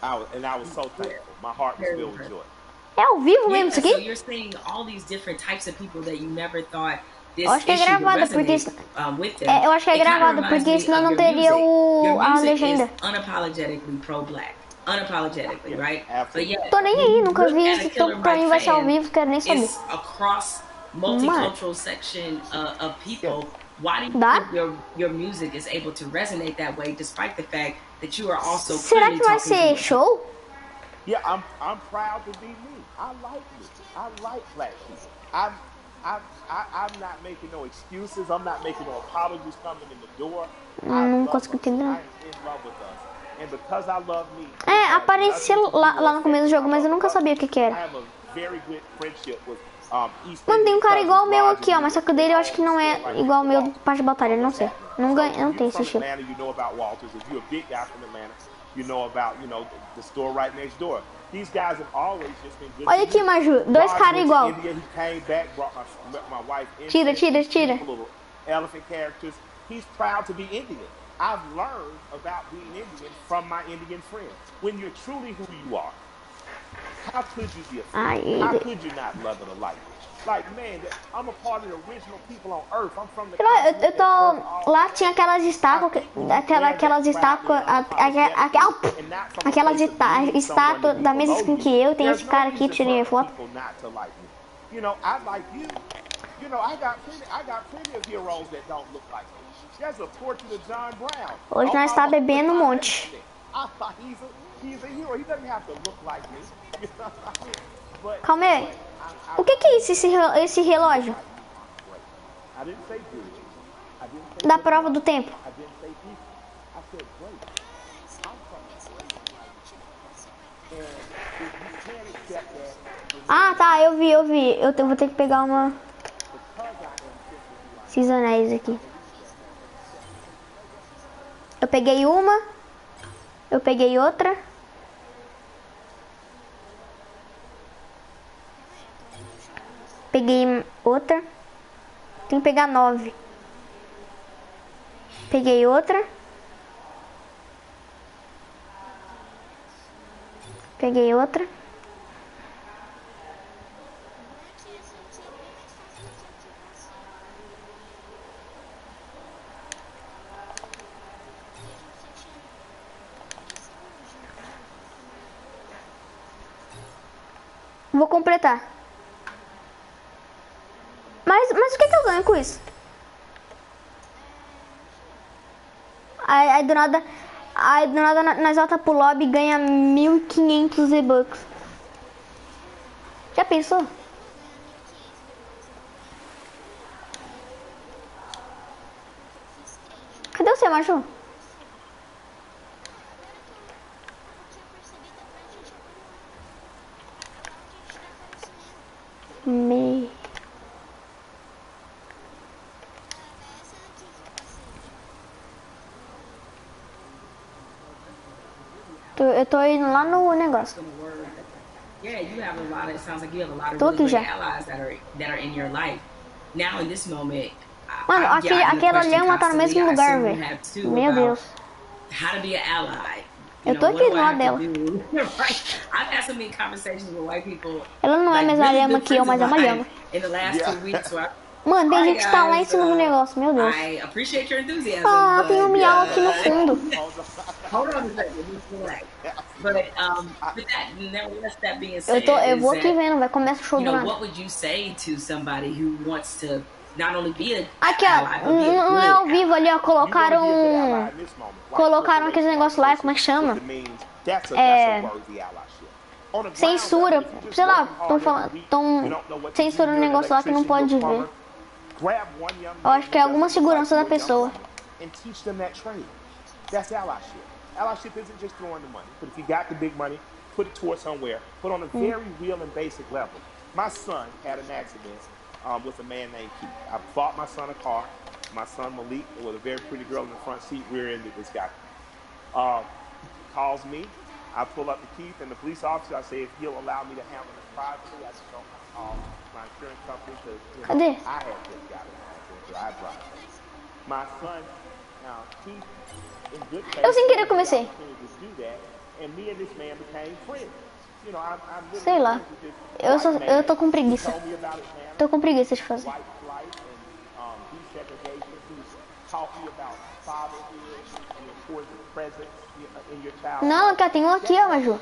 I was so thankful. My heart was filled with joy. É ao vivo mesmo isso So aqui? you're seeing all these different types of people that you never thought this Eu acho que é issue would gravado, porque resonate with them. eu acho que é It kinda gravado, reminds porque me senão of não your teria music. Your a music legenda. is unapologetically pro-black. Unapologetically, right? But yet, Tô nem aí, nunca vi as a isso, Killer então pra mim vai ser ao fan, vivo, quero nem saber. it's across multicultural section of people. Why do you Dá? think your music is able to resonate that way, despite the fact that you are also Será clearly que vai talking ser show? Yeah, I'm proud to be me. I like me. I like black people. I'm not making no excuses. I'm not making no apologies coming in the door. Não consigo entender. I'm in love with us. And because I love me. É, apareceu lá no começo do jogo, mas eu nunca sabia o que era. I have a very good friendship with Mano, tem um cara igual o meu aqui, ó, mas só que o dele eu acho que não é igual o meu do parte de batalha, não sei. Não tem esse estilo. Olha aqui, Maju, dois caras igual. Tira. He's proud to be Indian. I've learned about being Indian from my Indian friends. When you're truly who you are, how could you be afraid? How could you not love it or like it? Like, man, I'm a part of the original people on Earth. I'm from the eu tô lá, tinha aquelas estátuas, aquelas estátuas da mesma skin que eu. Tem esse cara aqui, tirei a foto. You know, I like you. You know, I got plenty of heroes that don't look like me. There's a portrait of John Brown. Hoje nós tá bebendo um monte. He's a hero. He doesn't have to look like me. Calma aí. O que é isso, esse relógio? Da prova do tempo. Ah, tá, eu vi. Eu vou ter que pegar esses anéis aqui. Eu peguei uma. Eu peguei outra. Peguei outra. Tem que pegar 9. Peguei outra. Peguei outra. Vou completar. Mas o que eu ganho com isso? Aí do nada nós volta pro lobby e ganha 1.500 V-Bucks. Já pensou? Cadê você, macho? Eu tô indo lá no negócio. Yeah, you have a lot of, it sounds like you have a lot of really great allies that are in your life. Now in this moment, mano, aquela ali é tá no mesmo lugar, velho. Meu Deus. How to be an ally. Eu tô aqui do lado dela. I've had so many conversations with white people. Ela não é mais a lhama que eu, mas é uma lhama. In the last 2 weeks, so mano, tem gente que tá lá em cima do negócio, meu Deus. I appreciate your enthusiasm. Ah, tem um miau aqui no fundo. Hold on a second. But that being said, eu vou aqui vendo, vai começar o show do nada. What would you say to somebody who wants to not only be a aqui, ó, não é ao vivo ali, ó, colocaram aquele negócio lá, como é que chama? Censura, sei lá, estão censurando um negócio lá que não pode ver. Eu acho que é alguma segurança da pessoa. Allyship isn't just throwing the money, but if you got the big money, put it towards somewhere, but on a very real and basic level. My son had an accident with a man named Keith. I bought my son a car. My son Malik, with a very pretty girl in the front seat, rear-ended this guy. Calls me. I pull up to Keith and the police officer. I say if he'll allow me to handle this privately, I just don't call my insurance company because I had just got an accident, so I drive. My son, now Keith. Eu sem querer comecei. And me and this man became friends. You know, I'm Sei lá. Eu tô com preguiça. Tô com preguiça de fazer. Não, cara, tem um aqui, ó, Maju.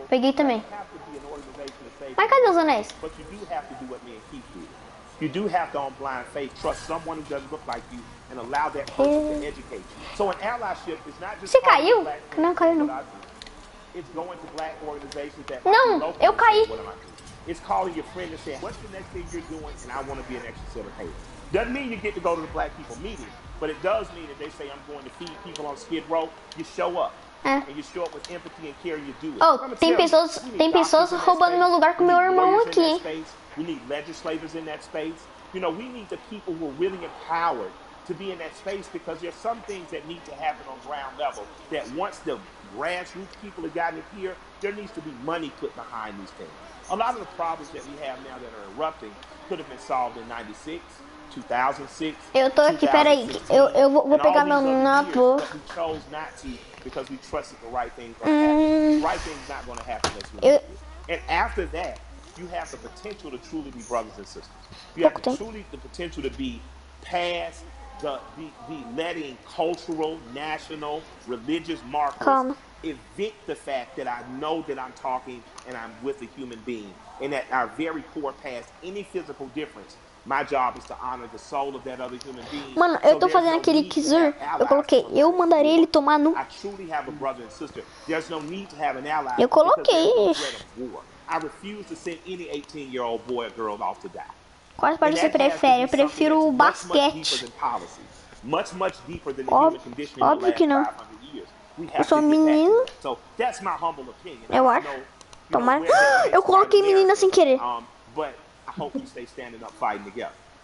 Peguei também. Mas cadê os anéis? You do have to, on blind faith, trust someone who doesn't look like you and allow that person to educate you. So an allyship is not just. Você caiu? Não caiu não. It's going to black organizations that. Não, eu caí. It's calling your friend and saying, "What's the next thing you're doing?" And I want to be an extra facilitator. Doesn't mean you get to go to the black people meeting, but it does mean that they say, "I'm going to feed people on Skid Row." You show up. And you show up with empathy and care. You do it. Oh, tem pessoas roubando meu lugar com meu irmão aqui. We need legislators in that space. You know, we need the people who are really empowered to be in that space, because there's some things that need to happen on ground level that once the grassroots people have gotten it here, there needs to be money put behind these things. A lot of the problems that we have now that are erupting could have been solved in 96, 2006. Eu tô aqui, peraí. Eu vou pegar meu notebook. We chose not to because we trusted the right things going to happen. The right thing's not going to happen unless we do it. And after that, you have the potential to truly be brothers and sisters. You have the potential to be past the letting cultural, national, religious markers evict the fact that I know that I'm talking and I'm with a human being, and at our very core, past any physical difference. My job is to honor the soul of that other human being. Mano, eu tô fazendo aquele Kizur. Eu coloquei, eu mandaria ele tomar no. I truly have a brother and sister. There's no need to have an ally. Eu coloquei. I refuse to send any 18-year-old boy or girl off to die. Qual esporte você prefere? Eu prefiro o basquete. Óbvio que não. Eu sou menino. Eu acho. Tomara. Eu coloquei menina sem querer.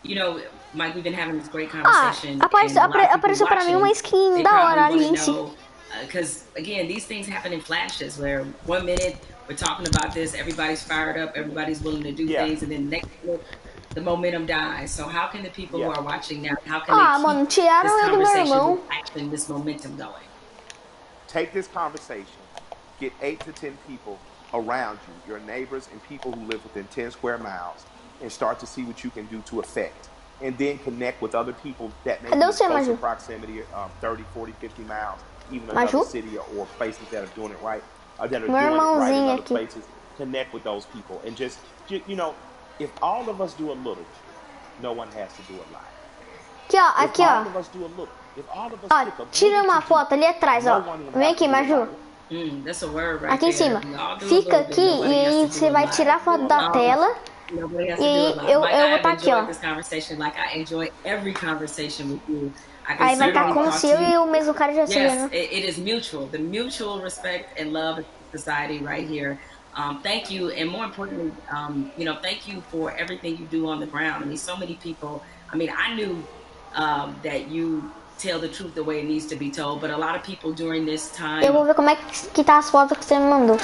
You know, Mike, we've been having this great conversation. Apareceu pra mim uma skin da hora ali em si. Because again, these things happen in flashes where 1 minute we're talking about this, everybody's fired up, everybody's willing to do things, and then next minute the momentum dies. So how can the people who are watching now, how can they keep this conversation actually this momentum going? Take this conversation, get 8 to 10 people around you, your neighbors and people who live within 10 square miles, and start to see what you can do to affect. And then connect with other people that may be in closer proximity, 30, 40, 50 miles. Even another city or places that are doing it right, that are doing it right in other places. Connect with those people and just, you know, if all of us do a little, no one has to do a lot. Aqui, ó. Tira uma foto ali atrás, ó. Vem aqui, Maju. Aqui em cima. Fica aqui e aí você vai tirar a foto da tela. E eu vou estar aqui, ó. Aí vai estar como se eu e o mesmo cara já se vendo. It is mutual. The mutual respect and love in society right here. Thank you, and more importantly, you know, thank you for everything you do on the ground. I mean, so many people. I mean, I knew that you tell the truth the way it needs to be told, but a lot of people during this time. Eu vou ver como é que tá as fotos que você me mandou.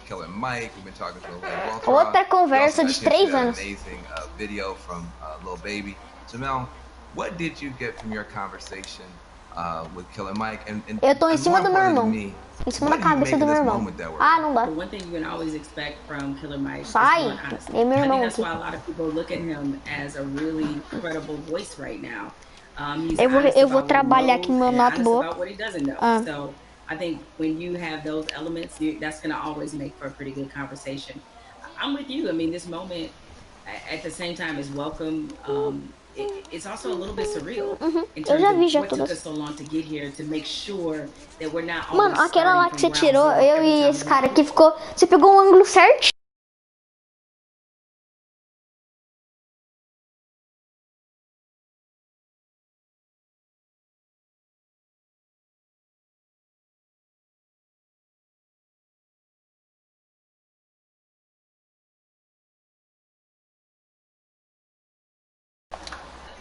Killer Mike, we've been talking to outra conversa de 3 anos. Amazing video from Lil Baby. Jamel, what did you get from your conversation with Killer Mike? Eu tô em cima do meu irmão. Em cima da cabeça do meu irmão. Ah, não dá. One thing you can always expect from Killer Mike. Sai. É meu irmão aqui. That's why a lot of people look at him as a really credible voice right now. Eu vou trabalhar aqui no meu notebook. So I think when you have those elements, that's going to always make for a pretty good conversation. I'm with you. I mean, this moment at the same time is welcome. It's also a little bit surreal in terms of what took us so long to get here to make sure that we're not always. Mano, aquela lá que você tirou, eu e esse cara aqui ficou. Você pegou um ângulo certinho.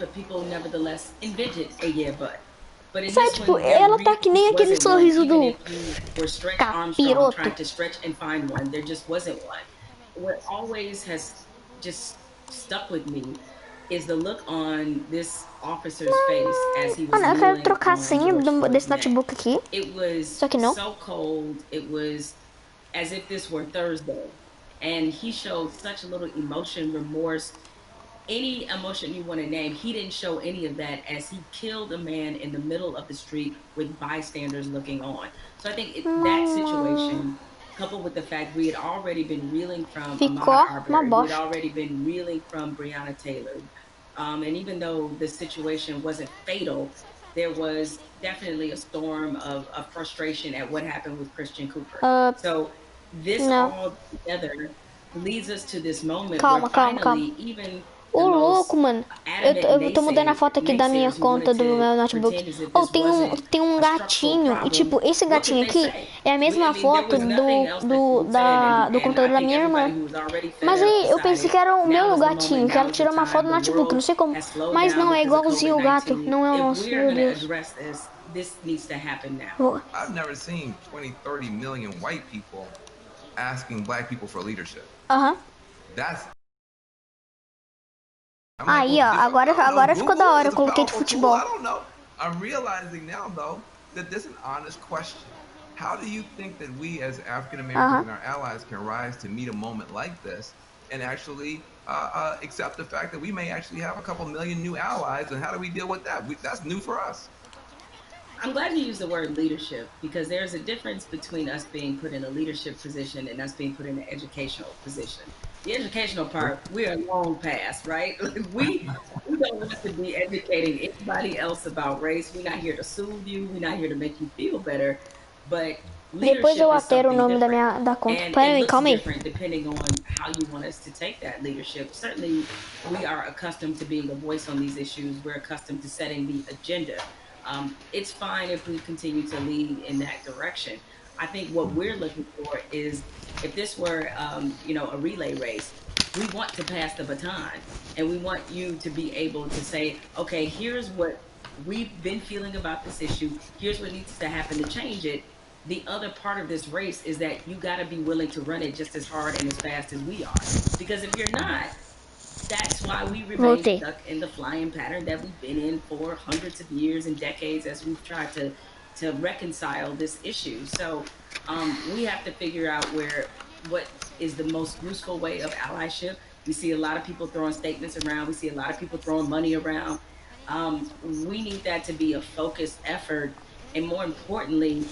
but people nevertheless envisioned a yeah, but. But in Sabe, this tipo, one, there ela tá really que nem aquele wasn't one. sorriso Even do if you were Stretch Armstrong capiroto. trying to stretch and find one, there just wasn't one. What always has just stuck with me is the look on this officer's face as he was Mano, eu quero kneeling trocar a on senha George Floyd's desse neck. notebook aqui. It was Só que não. so cold. It was as if this were Thursday. And he showed such little emotion, remorse, any emotion you want to name. He didn't show any of that as he killed a man in the middle of the street with bystanders looking on. So I think that situation, coupled with the fact we had already been reeling from Ahmaud Arbery, we had already been reeling from Breonna Taylor. And even though the situation wasn't fatal, there was definitely a storm of frustration at what happened with Christian Cooper. So this all together leads us to this moment where finally even Ô, louco, mano. Eu tô mudando a foto aqui da minha conta do meu notebook. Oh, tem um gatinho. E tipo, esse gatinho aqui é a mesma foto do computador da minha irmã. Mas aí eu pensei que era o meu gatinho, que ela tirou uma foto do notebook, não sei como. Mas não, é igualzinho o gato. Não é o nosso, meu Deus. I've never seen 20, 30 million white people asking black people for leadership. That's aí, ó, agora ficou da hora, eu coloquei de futebol. I don't know. I'm realizing now, though, that this is an honest question. How do you think that we as African Americans and our allies can rise to meet a moment like this and actually accept the fact that we may actually have a couple million new allies, and how do we deal with that? That's new for us. I'm glad you used the word leadership, because there's a difference between us being put in a leadership position and us being put in an educational position. The educational part, we are long past, right? We don't want to be educating anybody else about race. We're not here to soothe you. We're not here to make you feel better. But depois eu altero o nome da conta. Peraí, calma aí. Different depending on how you want us to take that leadership. Certainly, we are accustomed to being a voice on these issues. We're accustomed to setting the agenda. It's fine if we continue to lead in that direction. I think what we're looking for is, if this were, a relay race, we want to pass the baton, and we want you to be able to say, okay, here's what we've been feeling about this issue. Here's what needs to happen to change it. The other part of this race is that you got to be willing to run it just as hard and as fast as we are. Because if you're not, that's why we remain stuck in the flying pattern that we've been in for hundreds of years and decades as we've tried to reconcile this issue. So we have to figure out what is the most useful way of allyship. We see a lot of people throwing statements around. We see a lot of people throwing money around. We need that to be a focused effort, and more importantly,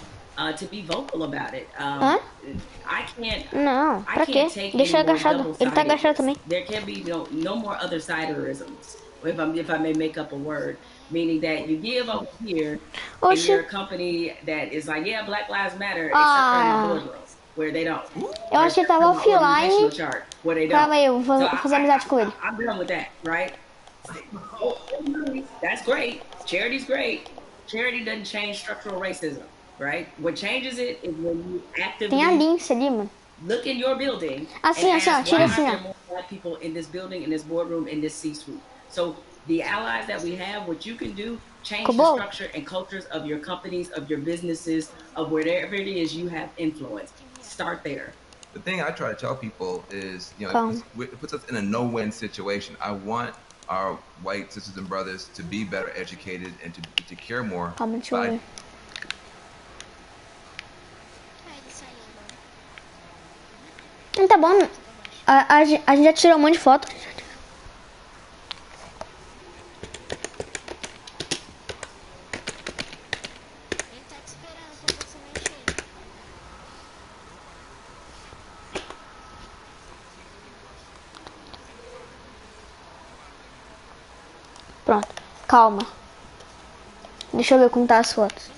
to be vocal about it. I can't. Não, pra quê? Deixa agachado. Ele tá agachado também. There can be no more other siderisms, if I may make up a word, meaning that you give over here and you're a company that is like, yeah, Black Lives Matter, except for in the boardroom, where they don't. Eu achei que tava offline. Calma aí, eu vou fazer amizade com ele. I'm done with that, right? That's great. Charity's great. Charity doesn't change structural racism, right? What changes it is when you actively tem a Lince ali, mano. Look in your building assim, and ask, tira why assim, are there more black people in this building, in this boardroom, in this C-suite? So the allies that we have, what you can do, change the structure and cultures of your companies, of your businesses, of wherever it is you have influence. Start there. The thing I try to tell people is, it puts us in a no-win situation. I want our white sisters and brothers to be better educated and to care more. Tá bom. A gente já tirou um monte de foto. Pronto, calma. Deixa eu ver como tá as fotos.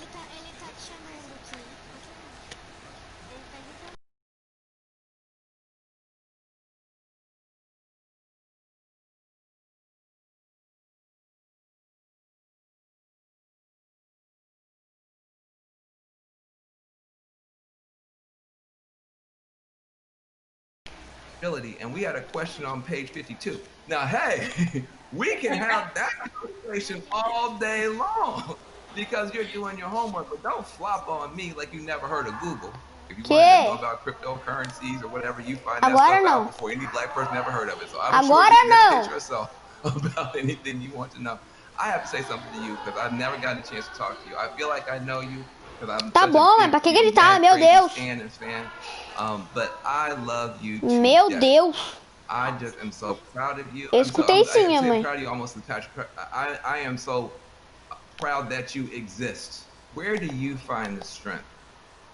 And we had a question on page 52. Now, hey, We can have that conversation all day long because you're doing your homework, but don't flop on me like you never heard of Google. If you wanted to know about cryptocurrencies or whatever, you find that stuff out before any black person ever heard of it. So I'm sure you can educate yourself about anything you want to know. I have to say something to you because I've never gotten a chance to talk to you. I feel like I know you because I'm Tá bom, mas pra que gritar? Meu Deus. But I love you too. Meu Deus. I just am so proud of you. Eu escutei sim, minha mãe. Proud of you almost attached. I am so proud that you exist. Where do you find the strength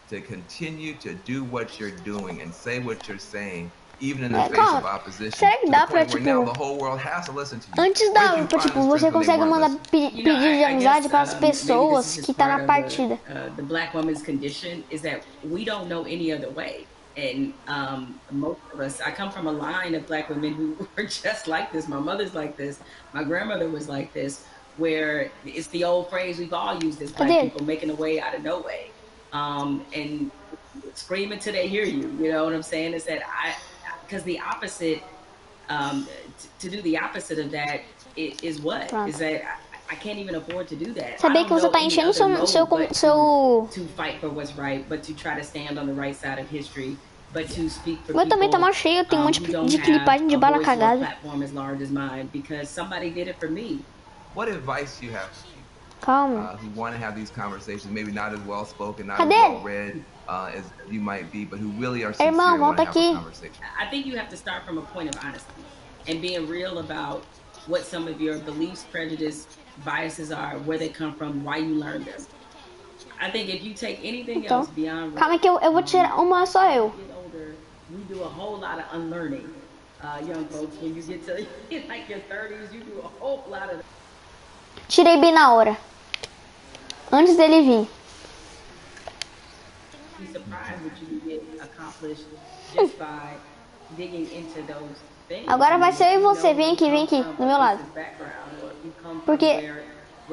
to continue to do what you're doing and say what you're saying, even in the face of opposition? Será que dá pra, tipo, antes da, tipo, você consegue mandar pedido de amizade para as pessoas que tá na partida? The black woman's condition is that we don't know any other way. And most of us, I come from a line of black women who were just like this. My mother's like this. My grandmother was like this, where it's the old phrase we've all used as black people, making a way out of no way. And scream until they hear you. You know what I'm saying? Is that because the opposite, to do the opposite of that is what? Is that I can't even afford to do that. Saber que você tá enchendo seu to fight for what's right, but to try to stand on the right side of history, but to speak for people. Também tá mó cheio, tem um monte de clipagem de bala cagada. Platform as large as mine because somebody did it for me. What advice you have? Calma. Who want to have these conversations, maybe not as well spoken, not as well read as you might be, but who really are sincere and want to have a conversation. I think you have to start from a point of honesty and being real about what some of your beliefs, prejudice, biases are, where they come from, why you learned them. I think if you take anything else beyond calma que eu vou tirar uma só eu. Older, we do a whole lot of unlearning. Young folks, when you get to like your 30s, you do a whole lot of. Tirei bem na hora. Antes dele vir. Be surprised what you can get accomplished just by digging into those things. Agora vai ser eu e você, vem aqui, do meu lado. Porque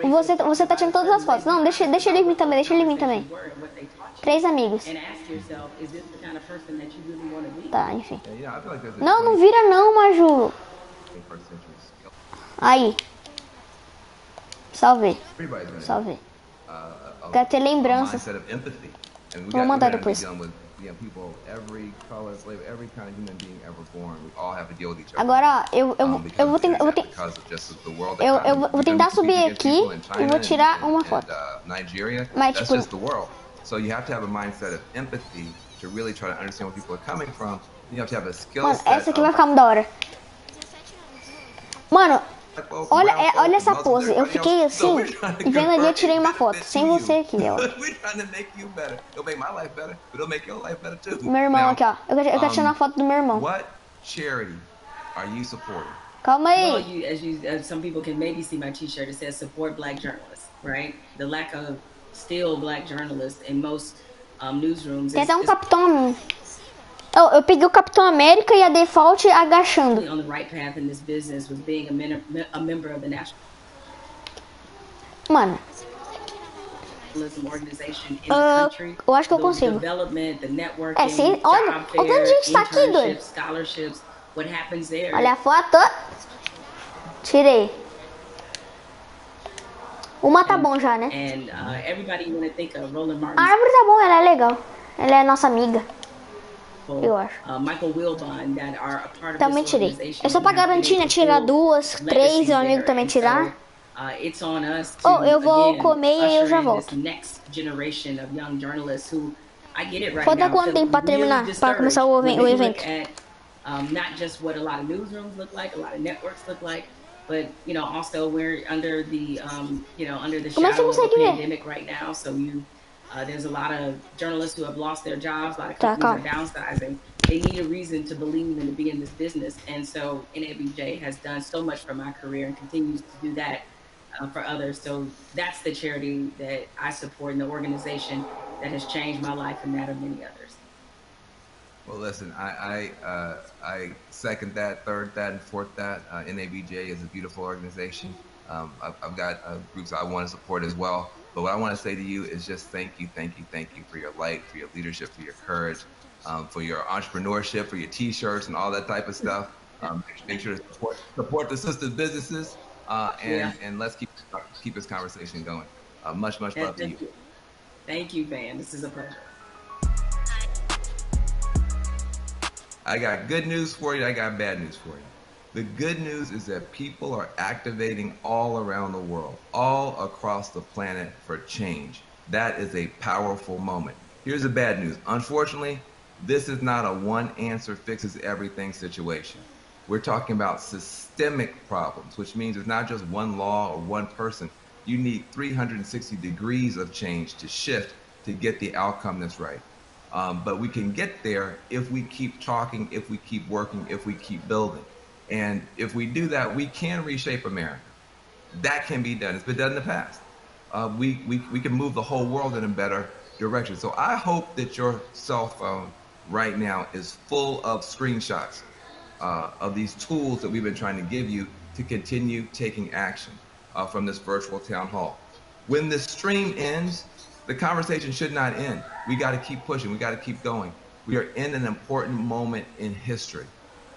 você tá tirando todas as fotos. Não, deixa ele vir também, 3 amigos. Tá, enfim. Não vira não, Maju. Aí. Salvei. Quero ter lembranças. Vou mandar depois. Agora, eu vou tentar subir aqui e vou tirar uma foto. Mas, tipo... So you have to have a mindset of empathy to really try to understand where people are coming from. You have to have a skill Mano, set. essa aqui vai ficar muito da hora. Mano, olha essa pose. Eu fiquei assim, e vendo ali eu tirei uma foto. Sem você aqui, ó. Meu irmão aqui, ó. Eu quero tirar uma foto do meu irmão. What charity are you supporting? Calma aí. Well, as some people can maybe see my t-shirt, it says support black journalists, right? The lack of still black journalists in most newsrooms. Tem até um Capitão. Eu peguei o Capitão América e a Default agachando. On the right path in this business was being a member of the national. Mano. Eu acho que eu consigo. Sim, olha quanta gente tá aqui, doido. Olha a foto. Tirei. Uma tá bom já, né? A árvore tá bom, ela é legal. Ela é nossa amiga. Eu acho. Também tirei. É só pra garantir, né? Tirar 2, 3 e o amigo também tirar. Eu vou comer e aí eu já volto. Falta quanto tempo pra terminar? Pra começar o evento? Not just what a lot of newsrooms look like, a lot of networks look like, but also we're under the under the shadow of the pandemic right now. So there's a lot of journalists who have lost their jobs. A lot of companies are downsizing. They need a reason to believe and to be in this business. And so NABJ has done so much for my career and continues to do that for others. So that's the charity that I support and the organization that has changed my life and that of many others. Well, listen, I second that, third that, and fourth that. NABJ is a beautiful organization. I've got groups I want to support as well. But what I want to say to you is just thank you for your light, for your leadership, for your courage, for your entrepreneurship, for your T-shirts and all that type of stuff. Make sure to support the sisters' businesses. Yeah. And let's keep this conversation going. Much love to you. Thank you, Van. This is a pleasure. I got good news for you. I got bad news for you. The good news is that people are activating all around the world, all across the planet for change. That is a powerful moment. Here's the bad news. Unfortunately, this is not a one answer fixes everything situation. We're talking about systemic problems, which means it's not just one law or one person. You need 360 degrees of change to shift to get the outcome that's right. But we can get there if we keep talking, if we keep working, if we keep building. And if we do that, we can reshape America. That can be done. It's been done in the past. We can move the whole world in a better direction. So I hope that your cell phone right now is full of screenshots of these tools that we've been trying to give you to continue taking action from this virtual town hall. When the stream ends, the conversation should not end. We got to keep pushing. We got to keep going. We are in an important moment in history.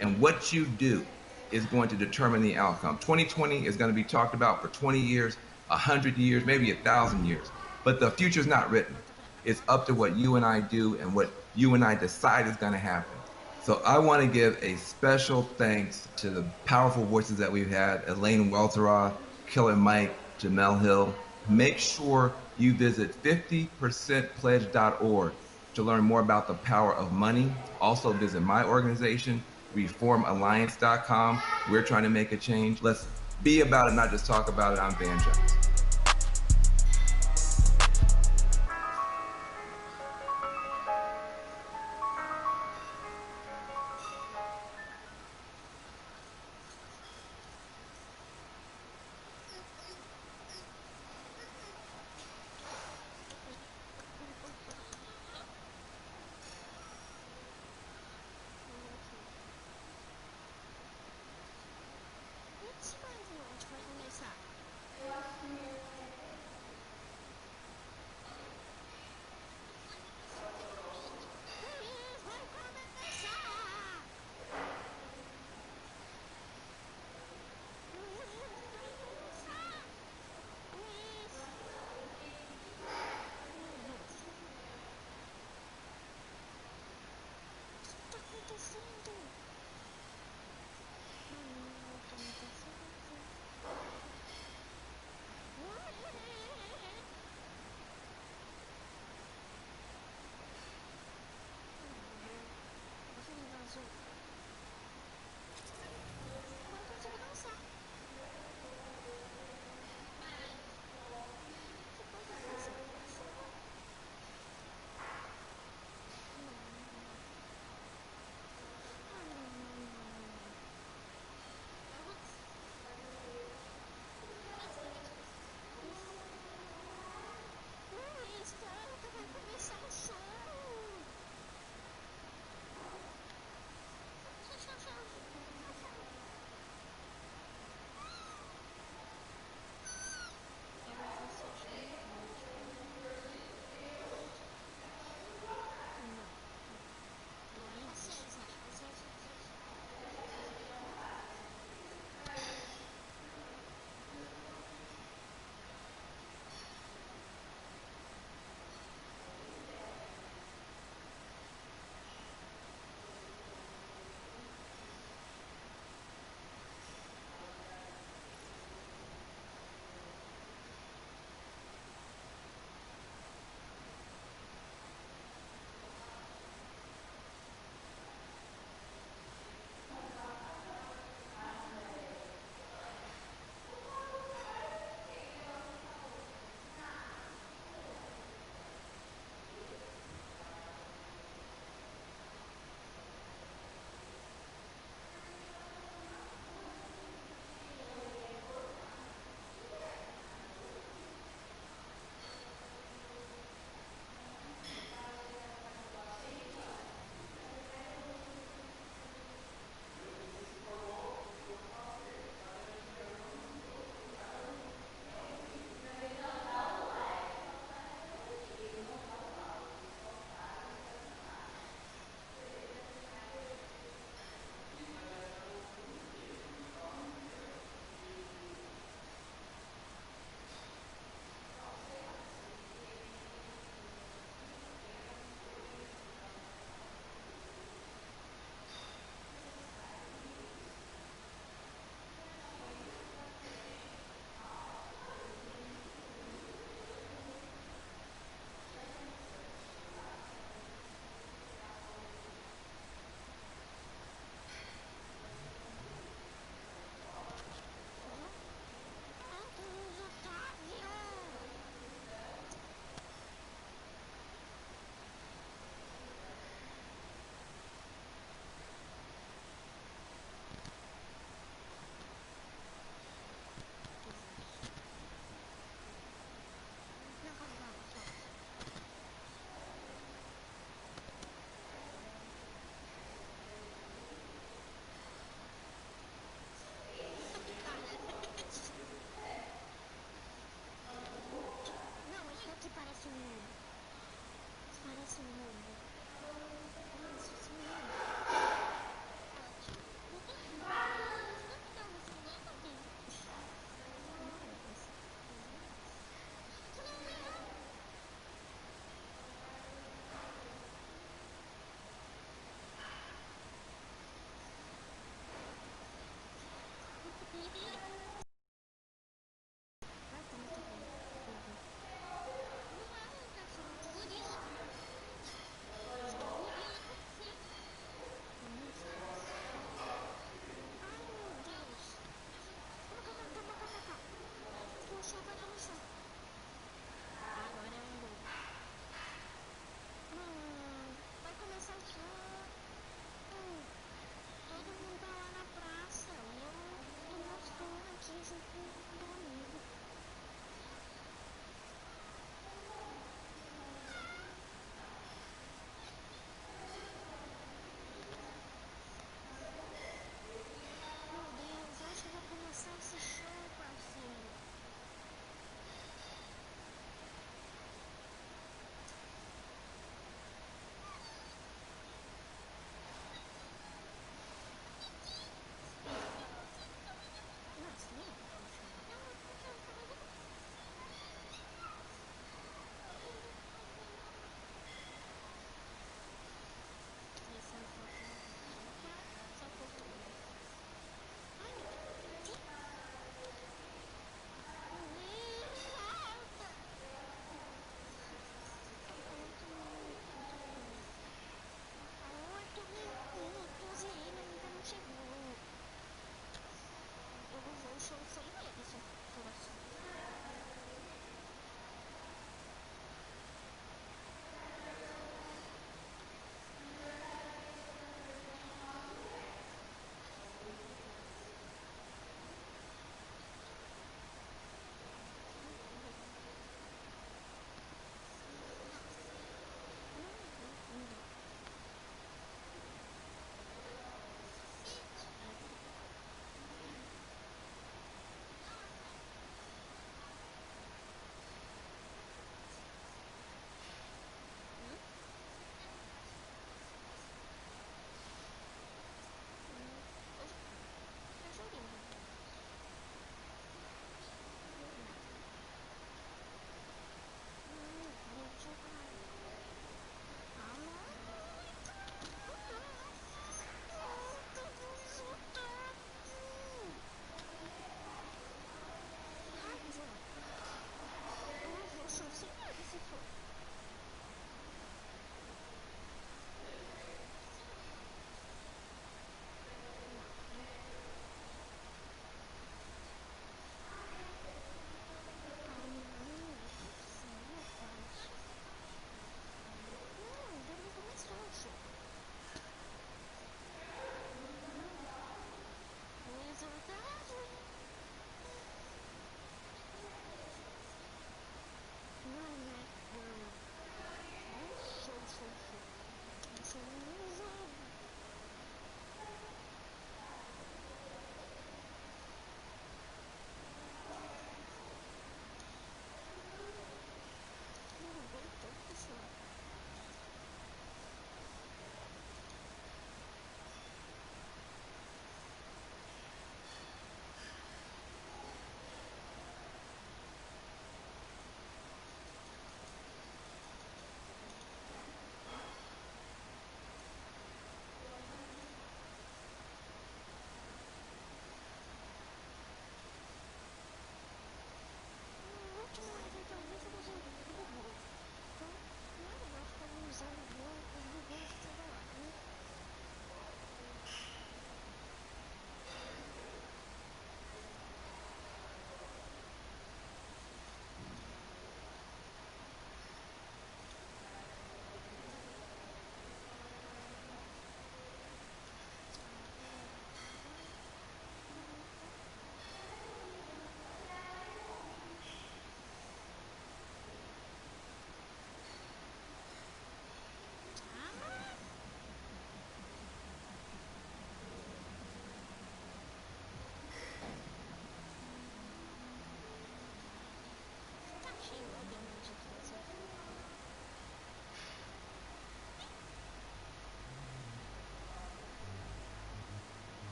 And what you do is going to determine the outcome. 2020 is going to be talked about for 20 years, 100 years, maybe 1,000 years. But the future is not written. It's up to what you and I do and what you and I decide is going to happen. So I want to give a special thanks to the powerful voices that we've had, Elaine Welteroth, Killer Mike, Jamel Hill. Make sure you visit 50percentpledge.org to learn more about the power of money. Also visit my organization, reformalliance.com. We're trying to make a change. Let's be about it, not just talk about it. I'm Van Jones.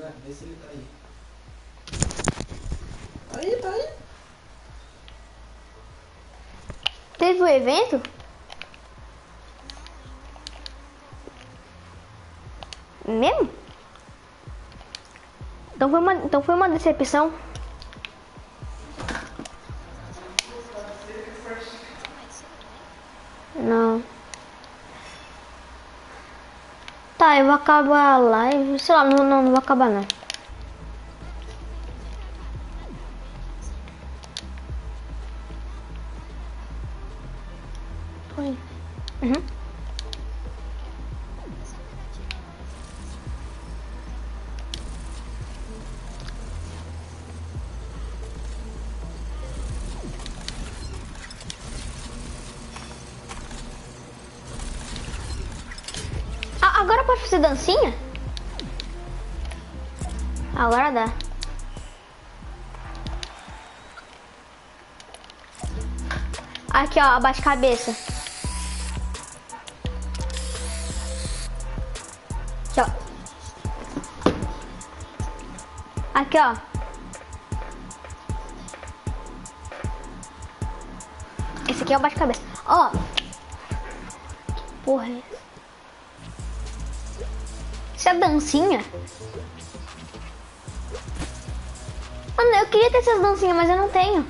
né? Vê se ele tá aí. Tá aí. Teve o evento? Mesmo? Então foi uma decepção. Não. Tá, eu vou acabar a live. Sei lá, não vou acabar não. Foi. Uhum. Agora pode fazer dancinha? Agora dá. Aqui, ó, abaixa a cabeça. Aqui, ó. Aqui, ó. Esse aqui é o abaixa a cabeça. Ó. Que porra é essa? Isso é dancinha? Mano, eu queria ter essas dancinhas, mas eu não tenho.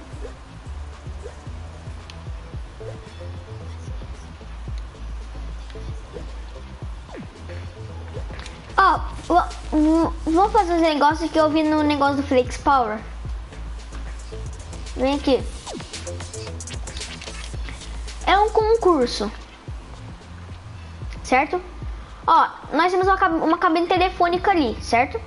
Ó, vamos fazer os negócios que eu vi no negócio do Flex Power. Vem aqui. É um concurso. Certo? Ó, nós temos uma cabine telefônica ali, certo?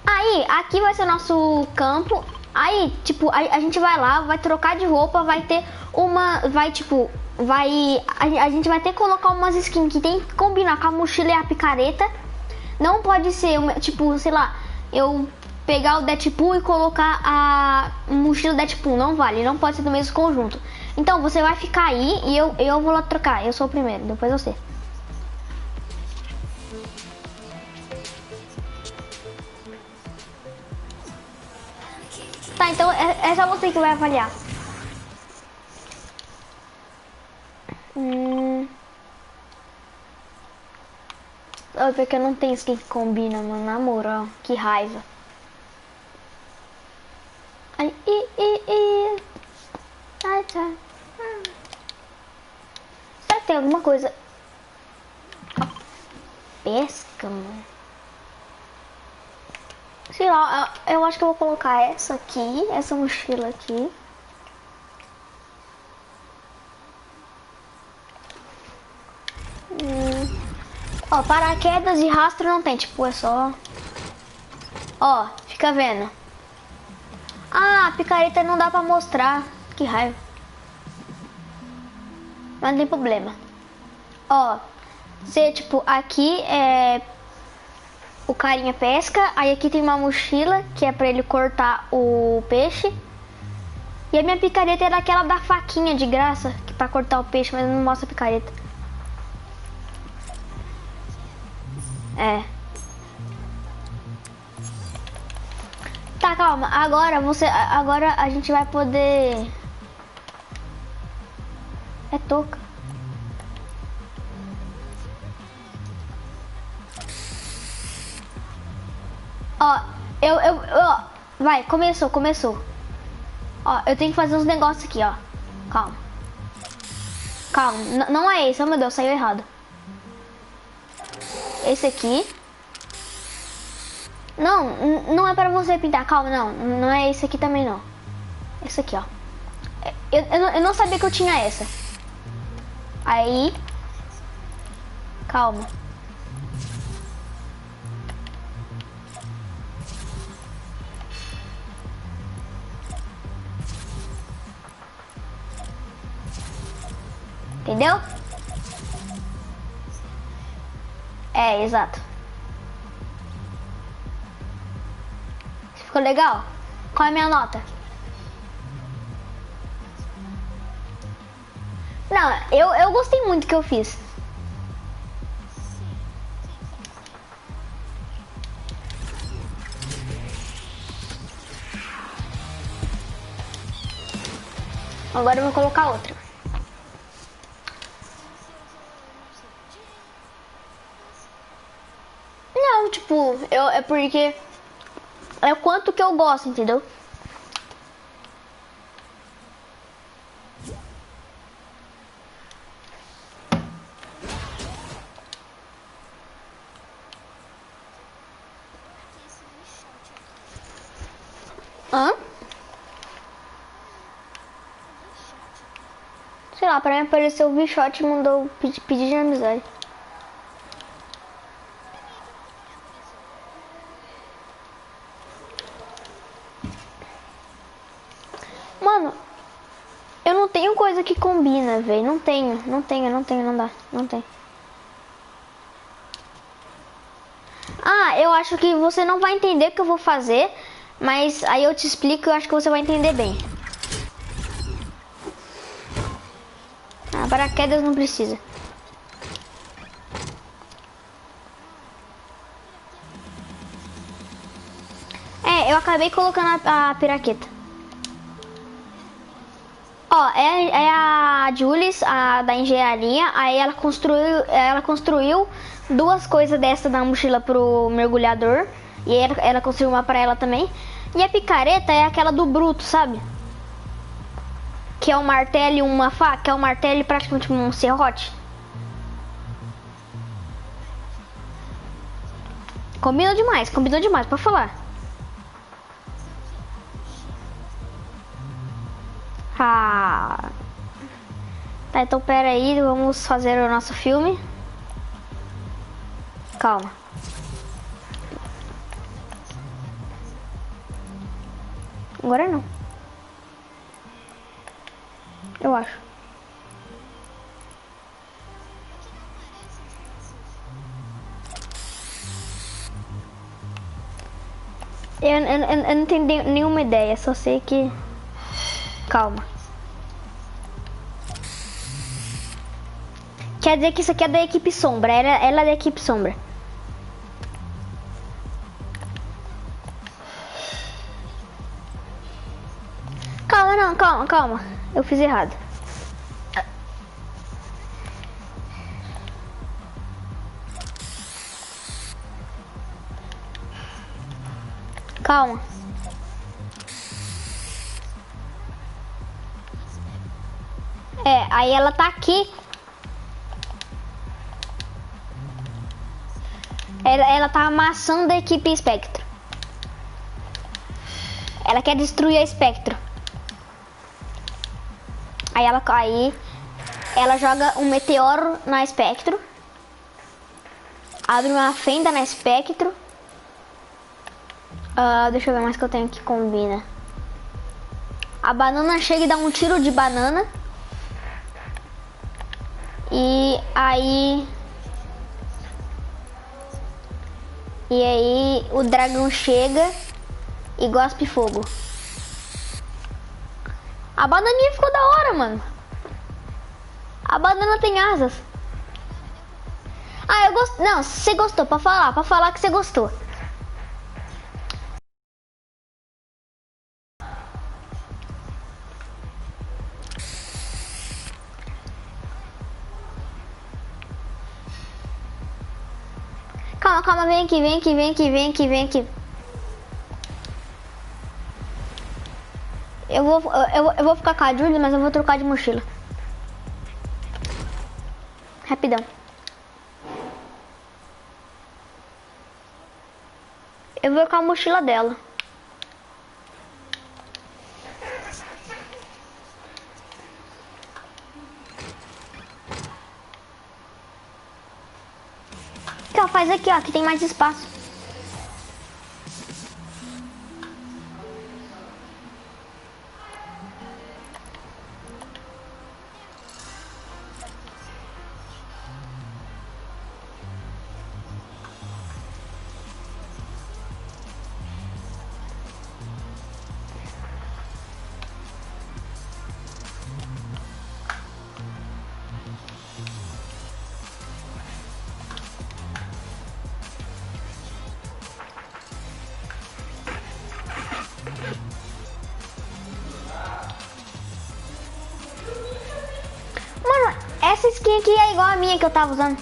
Aí, aqui vai ser o nosso campo. Aí, tipo, a gente vai lá, vai trocar de roupa, vai ter uma... Vai, tipo... A gente vai ter que colocar umas skins que tem que combinar com a mochila e a picareta. Não pode ser, tipo, sei lá, eu pegar o Deadpool e colocar a mochila do Deadpool. Não vale, não pode ser do mesmo conjunto. Então, você vai ficar aí e eu vou lá trocar. Eu sou o primeiro, depois você. Tá, então é só você que vai avaliar. Porque eu não tenho skin que combina, mano. Na moral, que raiva. Ai, ai, tá. Será que tem alguma coisa? Pesca, mano. Sei lá, eu acho que eu vou colocar essa aqui, essa mochila aqui. Ó, paraquedas e rastro não tem, tipo, é só... Ó, fica vendo. Ah, a picareta não dá pra mostrar. Que raiva. Mas não tem problema. Ó, você, tipo, aqui é... O carinha pesca. Aí aqui tem uma mochila, que é pra ele cortar o peixe. E a minha picareta é daquela da faquinha de graça, que pra cortar o peixe, mas não mostra a picareta. É. Tá, calma. Agora a gente vai poder... É touca. Ó, ó, vai, começou. Ó, eu tenho que fazer uns negócios aqui, ó. Calma. Não é esse, oh meu Deus, saiu errado. Esse aqui. Não é pra você pintar, calma, não é esse aqui também não. Esse aqui, ó. Eu não sabia que eu tinha essa. Aí. Calma. Entendeu? É, exato. Ficou legal? Qual é a minha nota? Não, eu gostei muito do que eu fiz. Agora eu vou colocar outra. Não, tipo, é porque é o quanto que eu gosto, entendeu? Hã? Sei lá, pra mim apareceu o bichote e mandou pedir de amizade. Mano, eu não tenho coisa que combina, velho. Não tenho, não dá, não tem. Ah, eu acho que você não vai entender o que eu vou fazer, mas aí eu te explico e eu acho que você vai entender bem. Ah, paraquedas não precisa. É, eu acabei colocando a piraqueta. Ó, é a Jules, a da engenharia, aí ela construiu duas coisas dessa da mochila pro mergulhador, e ela construiu uma pra ela também. E a picareta é aquela do bruto, sabe? Que é um martelo e uma faca, que é um martelo e praticamente um serrote. Combinou demais, pode falar. Ah. Tá, então pera aí, vamos fazer o nosso filme. Calma. Agora não. Eu acho. Eu não tenho nenhuma ideia, só sei que... Calma. Quer dizer que isso aqui é da equipe sombra, ela é da equipe sombra. Calma, não, calma. Eu fiz errado. Calma. É, aí ela tá aqui. Ela tá amassando a equipe Espectro. Ela quer destruir a Espectro. Aí ela joga um meteoro na Espectro. Abre uma fenda na Espectro. Deixa eu ver mais que eu tenho que combina. A banana chega e dá um tiro de banana. E aí o dragão chega e gospe fogo. A bananinha ficou da hora, mano. A banana tem asas. Ah, eu gosto. Não, você gostou, pra falar que você gostou. Calma, vem aqui. Eu vou ficar com a Julie, mas eu vou trocar de mochila. Rapidão. Eu vou com a mochila dela. Então, faz aqui, ó, que tem mais espaço. skin aqui é igual a minha que eu tava usando.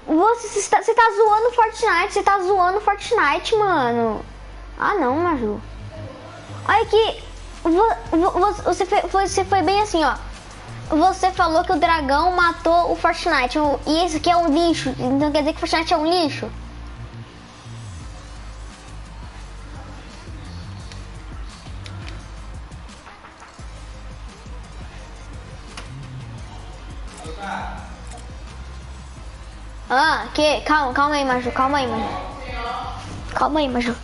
Oh, você tá zoando Fortnite, você tá zoando Fortnite, mano. Ah, não, Maju. Olha aqui, você foi bem assim, ó. Você falou que o dragão matou o Fortnite, e esse aqui é um lixo, então quer dizer que o Fortnite é um lixo? Ah, que? Calma aí, Maju, calma aí, Maju. Calma aí, Maju.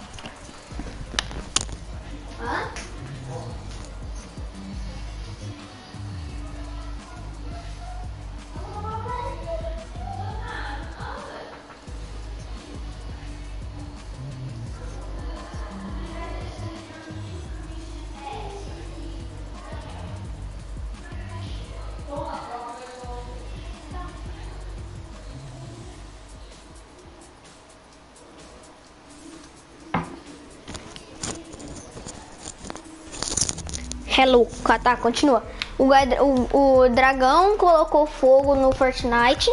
Hello, tá, continua. O dragão colocou fogo no Fortnite.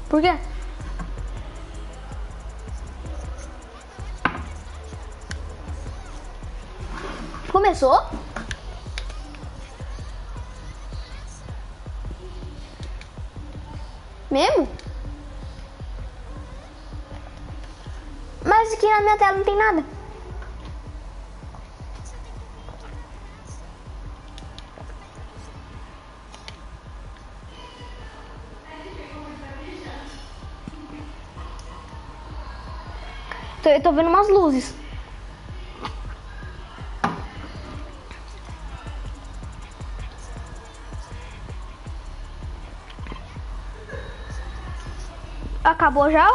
Por quê? Começou? Mesmo? Mas aqui na minha tela não tem nada. Eu tô vendo umas luzes. Acabou já?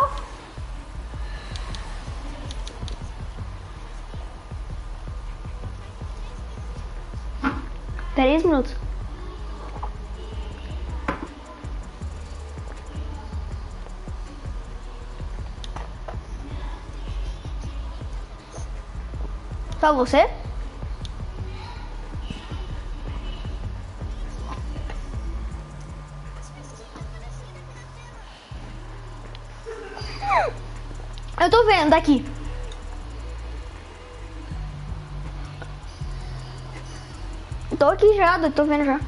3 minutos. Só você? Eu tô vendo daqui. Tô aqui já, tô vendo já.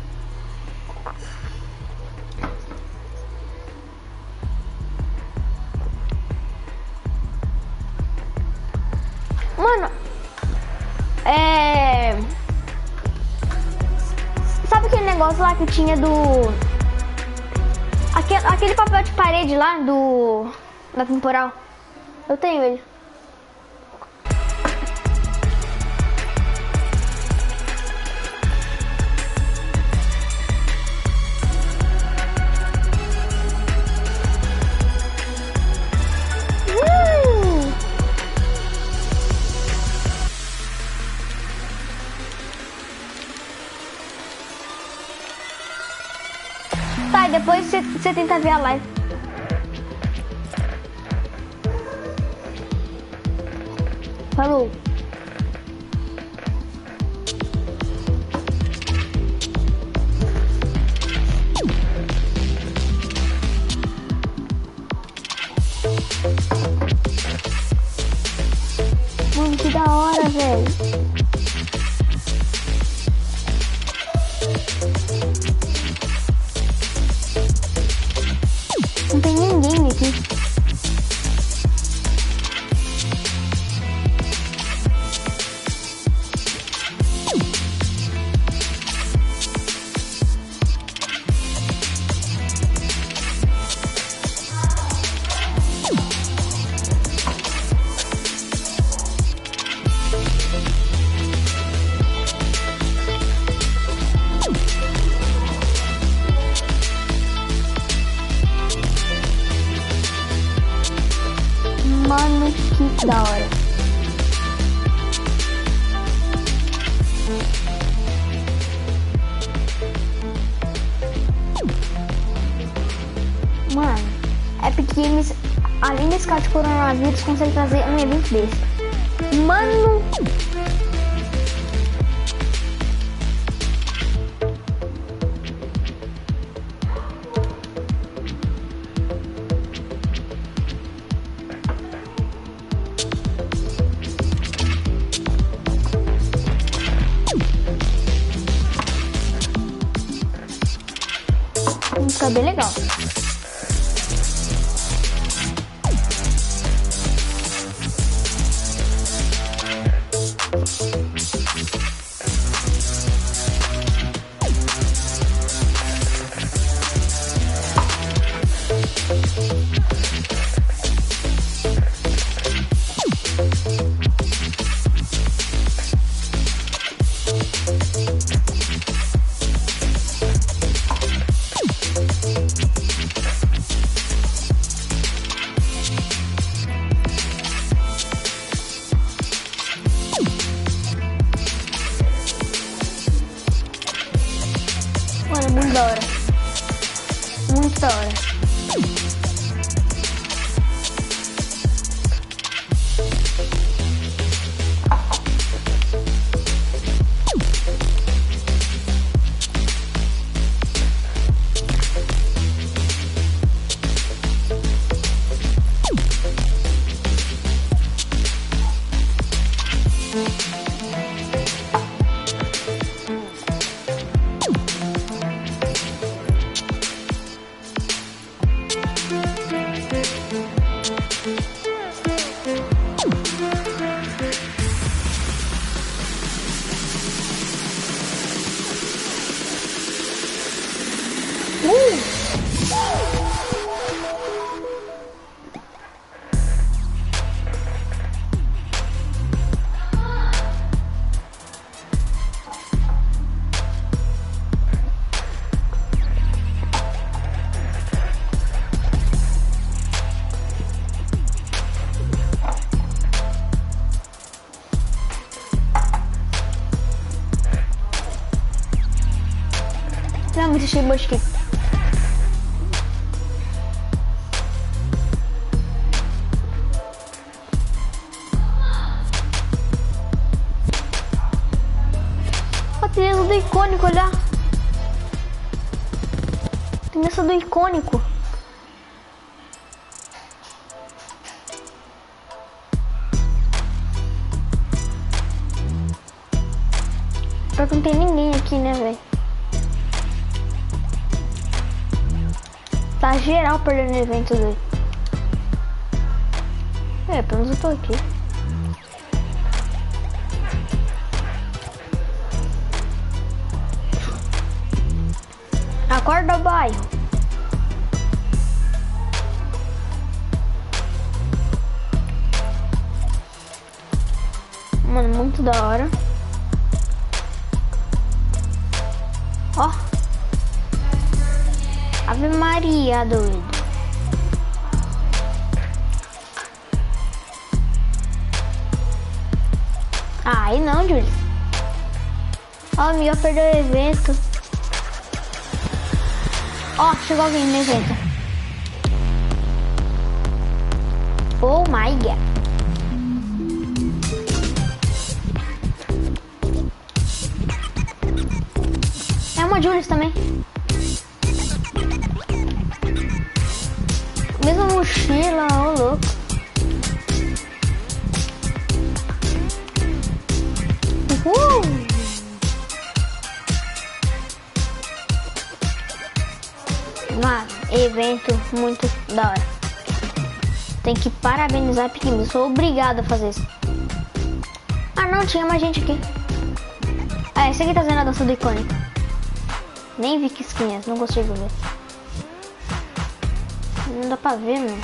Mano, sabe aquele negócio lá que tinha do... Aquele papel de parede lá da temporal? Eu tenho ele. Tá, e depois você tenta ver a live. Falou. Mano, que da hora, velho. Não tem ninguém aqui. Mano, que da hora. Mano, Epic Games além desse caso de coronavírus, consegue trazer um evento desse. Mano! Fica bem legal. Mano, muito da hora. Muito da hora. Tá muito cheio de mosquito. Ó, tem essa do icônico, olha. Tem essa do icônico. Pior que não tem ninguém aqui, né, velho? Tá geral perdendo evento dele. É, pelo menos eu tô aqui. Acorda, bairro. Mano, muito da hora. Ó. Ave Maria, doido. Aí não, Júlio. Ó, o Miguel perdeu o evento. Ó, chegou alguém no evento. Oh my god. É uma Julius também. Mesma mochila, ô louco. Mano, evento muito da hora. Tem que parabenizar porque eu sou obrigado a fazer isso. Ah não, tinha mais gente aqui. Ah, esse aqui tá fazendo a dança do icônico. Nem vi que skin é, não consigo ver. Não dá pra ver, mano.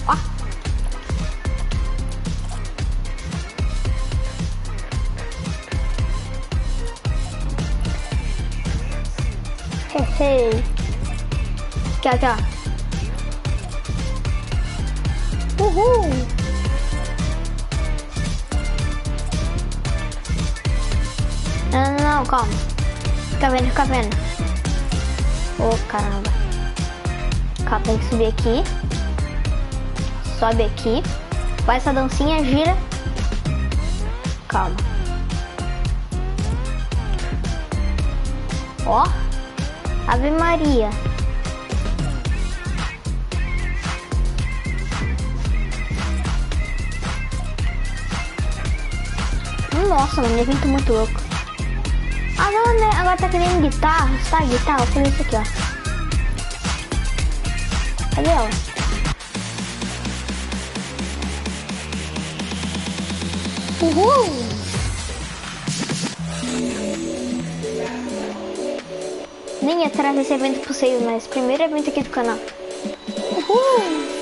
Ó. Hehe. Aqui, ó. Uhul. Não, calma. Fica vendo, fica vendo. Oh, caramba. Calma, tem que subir aqui. Sobe aqui. Faz essa dancinha, gira. Calma. Ó. Ave Maria. Nossa, mano, evento muito louco. Agora, né? Agora tá querendo guitarra. Tá, guitarra. Vou fazer isso aqui, ó. Cadê ela? Uhul! Nem ia trazer esse evento pra vocês, mas primeiro evento aqui do canal. Uhul!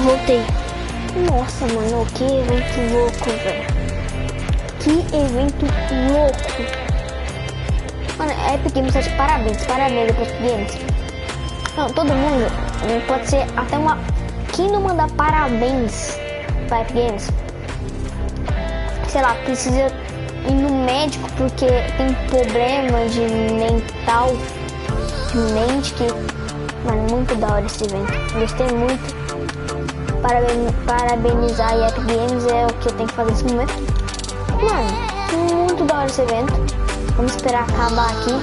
Voltei. Nossa, mano, que evento louco, velho. Que evento louco. Mano, a Epic Games tá de parabéns. Parabéns para Epic Games. Não, todo mundo. Pode ser até uma... Quem não mandar parabéns pra Epic Games, sei lá, precisa ir no médico porque tem problema de mental, de mente, que... Mano, muito da hora esse evento. Gostei muito. Parabenizar a Epic Games é o que eu tenho que fazer nesse momento. Mano, muito da hora esse evento. Vamos esperar acabar aqui.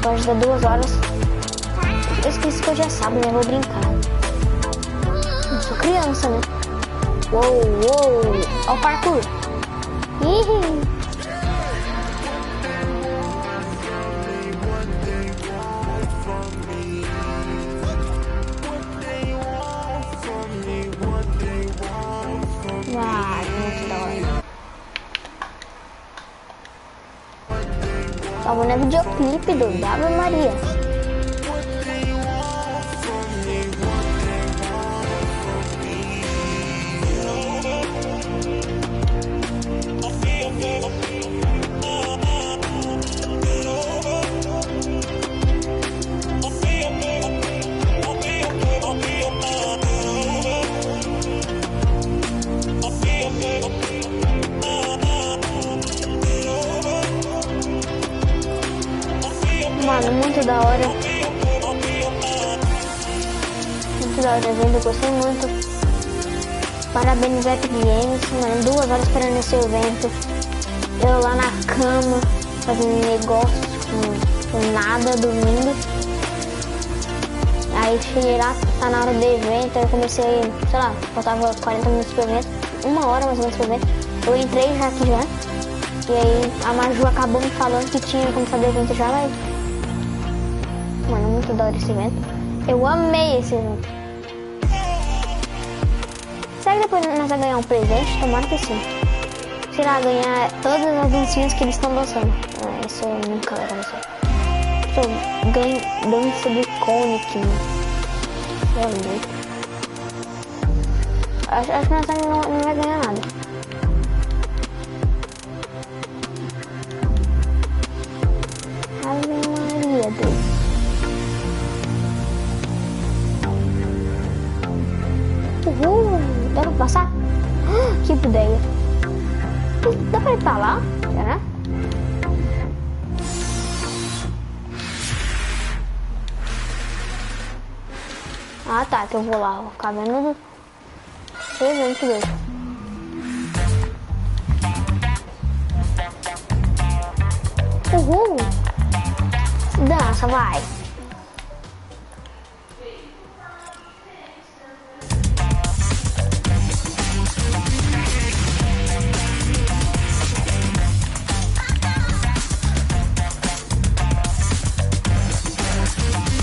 Pode dar 2 horas. Eu esqueci que hoje é sábado, né? Vou brincar. Eu sou criança, né? Uou, uou. Olha o parkour. Ih. Muito da hora. Tava no videoclipe do Ave Maria. Mano, muito da hora. Muito da hora o evento, eu gostei muito. Parabéns Epic Games, mano, 2 horas esperando esse evento. Eu lá na cama, fazendo negócios com nada, dormindo. Aí cheguei lá, tá na hora do evento, aí eu comecei, sei lá, faltava 40 minutos pro evento. uma hora mais ou menos pra ver. Eu entrei já aqui já. E aí a Maju acabou me falando que tinha como saber o evento já, mas... Mano, muito da hora esse evento. Eu amei esse evento. Será que depois nós vamos ganhar um presente? Tomara que sim. Será ganhar todas as dancinhas que eles estão dançando. Isso nunca vai acontecer. Dança do Iconic. Acho que nós não vai ganhar nada. Ave Maria, Deus. Dá pra passar? Que ideia. Dá pra ir pra lá? Será? Ah tá, que eu vou lá. Vou ficar vendo o evento dele. Uhul! Dança, vai!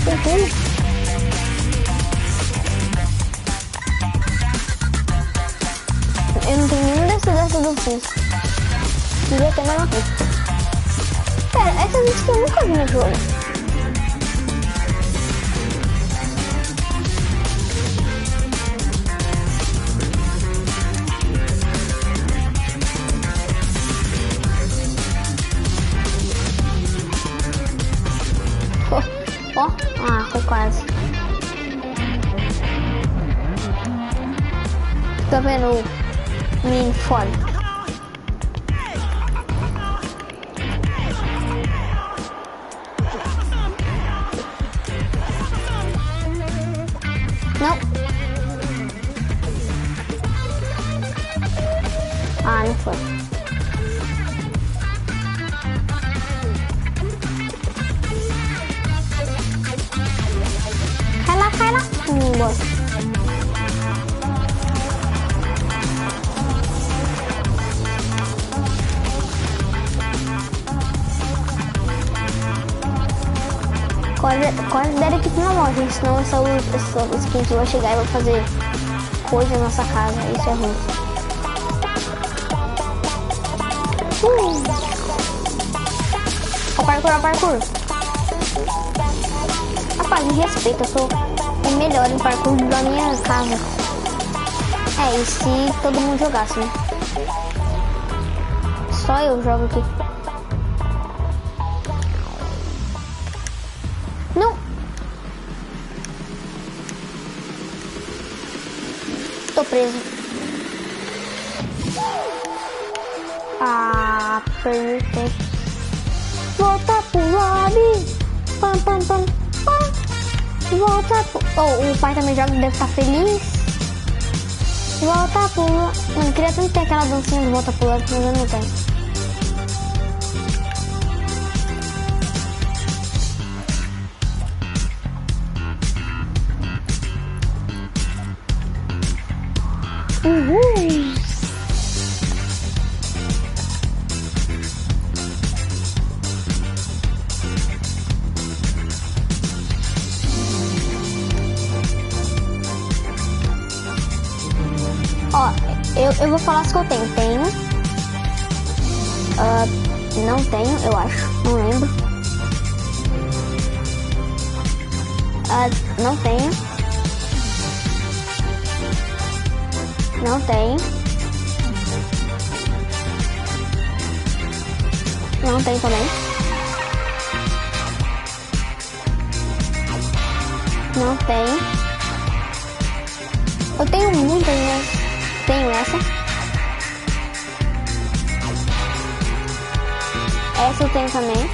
Uhul! Eu não tenho nenhuma dessas dancinhas. Queria ter mais uma coisa. Pera, essa música eu nunca vi no jogo. Ó, foi quase. Tá vendo o menino fora? Não. Não foi. Cai lá. Bora. Quase deram aqui na loja, senão essa skin vai chegar e vai fazer coisa na nossa casa. Isso é ruim. Parkour. Rapaz, me respeita, eu sou o melhor em parkour da minha casa. E se todo mundo jogasse, né? Só eu jogo aqui. Não! Tô preso. Perdi. Volta pro lobby. Pam. Volta pro... o pai também joga, deve estar feliz. Volta pro lobby. Mano, queria tanto ter aquela dancinha de volta pro lobby, mas eu não tenho. Uhul! Eu vou falar se eu tenho. Tenho. Não tenho, eu acho. Não lembro. Não tenho. Não tenho. Não tenho também. Não tenho. Eu tenho muitas, mas tenho essa. Essa eu tenho também.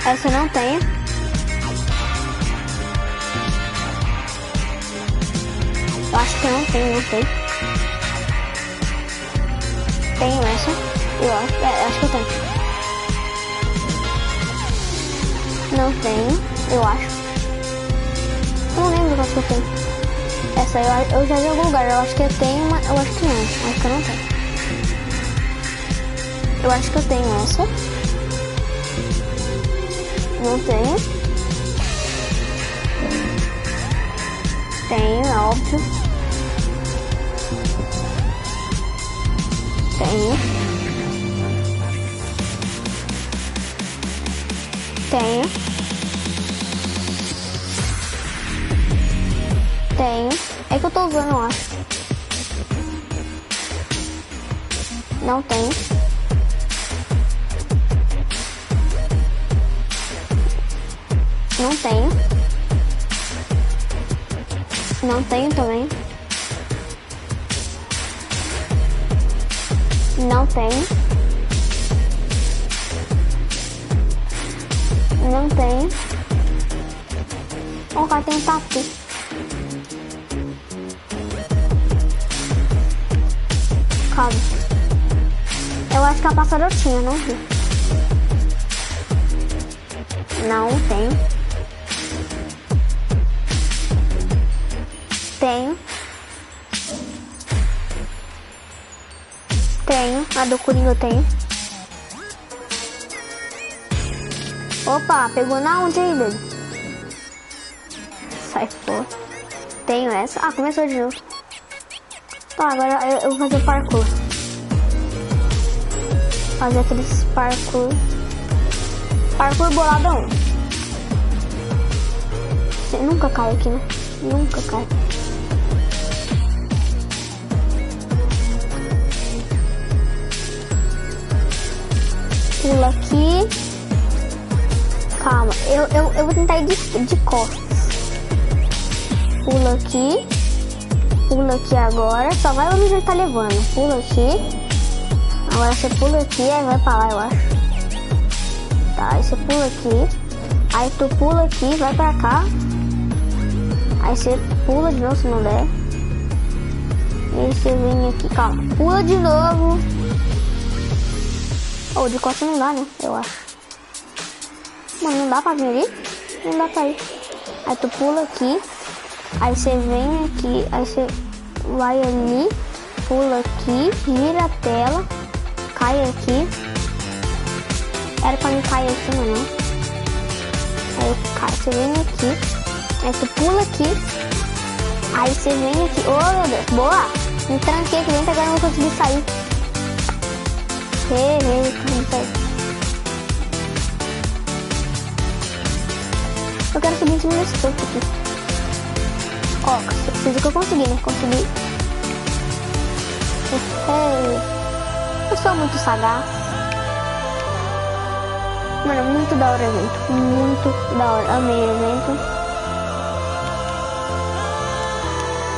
Essa eu não tenho. Eu acho que eu não tenho, não sei. Tenho essa. Eu acho. Acho que eu tenho. Não tenho, eu acho. Não lembro qual que eu tenho. Essa eu já vi em algum lugar. Eu acho que eu tenho uma. Eu acho que não. Eu acho que eu não tenho. Eu acho que eu tenho essa. Não tenho. Tenho, é óbvio. Tenho. Tenho. Tenho. É que eu tô usando, eu acho. Não tenho. Não tenho. Não tenho também. Não tenho. Não tenho. O cara tem um tatu. Calma. Eu acho que a passada eu tinha, não vi. Não tenho. Tenho. Tenho. A do Coringa eu tenho. Opa, pegou na onde aí, dele? Sai fora. Tenho essa. Ah, começou de novo. Tá, agora eu vou fazer parkour. Fazer aqueles parkour. Parkour boladão. Você nunca cai aqui, né? Nunca cai. Pula aqui. Calma, eu vou tentar ir de costas. Pula aqui. Pula aqui agora. Só vai onde já tá levando. Pula aqui. Agora você pula aqui, aí vai pra lá, eu acho. Tá, aí você pula aqui. Aí tu pula aqui, vai pra cá. Aí você pula de novo se não der. E aí você vem aqui, calma. Pula de novo. Oh, de costas não dá, né? Eu acho. Mano, não dá pra vir ali? Não dá pra ir. Aí tu pula aqui. Aí você vem aqui. Aí você vai ali. Pula aqui. Gira a tela. Cai aqui. Era pra mim cair aqui, mas não. Aí cai, você vem aqui. Aí tu pula aqui. Aí você vem aqui. Oh, meu Deus. Boa! Me tranquei aqui dentro, agora não vou conseguir sair. Consegui sair. Eu quero subir em cima desse topo aqui. Ó, vocês viram que eu consegui, né? Consegui. Eu sou muito sagaz. Mano, muito da hora o evento. Muito da hora. Amei o evento.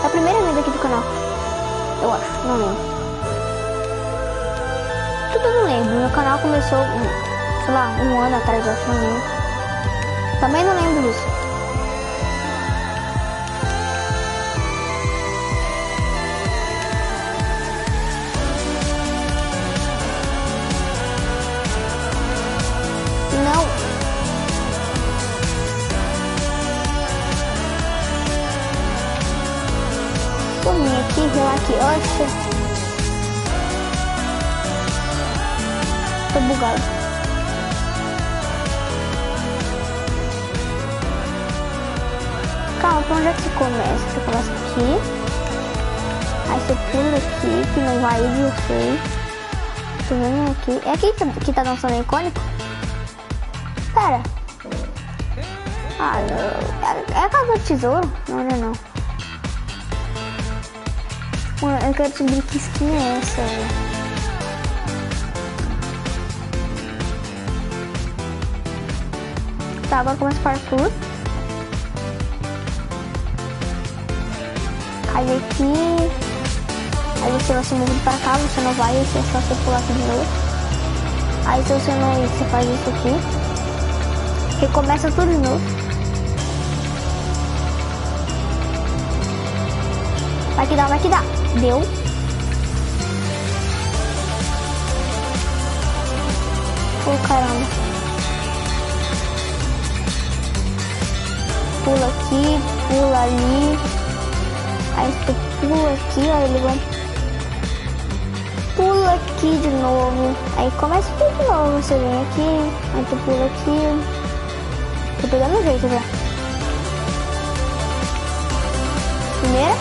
É o primeiro evento aqui do canal. Eu acho, não lembro. Tudo eu não lembro. Meu canal começou, sei lá, um ano atrás, eu acho, não lembro. Também não lembro disso. Não. Sumi aqui, vem aqui, oxa. Tô bugado. Calma, pra onde é que você começa? Você começa aqui. Aí você pula aqui, que não vai ir, eu sei. Você vem aqui. É aqui que tá dançando icônico? Pera. Ah, não. É a casa do tesouro? Não, não é não. Mano, eu quero descobrir que skin é essa, velho. Tá, agora começa o parkour. Cai aqui. Aí você vai se mover pra cá, você não vai, é só você pular aqui de novo. Aí se você não ir, você faz isso aqui. Recomeça tudo de novo. Vai que dá, vai que dá. Deu. Oh, caramba. Pula aqui, pula ali. Aí tu pula aqui, ó, eles vão... Pula aqui de novo. Aí começa tudo de novo. Você vem aqui, aí tu pula aqui. Tô pegando o jeito já. Primeira.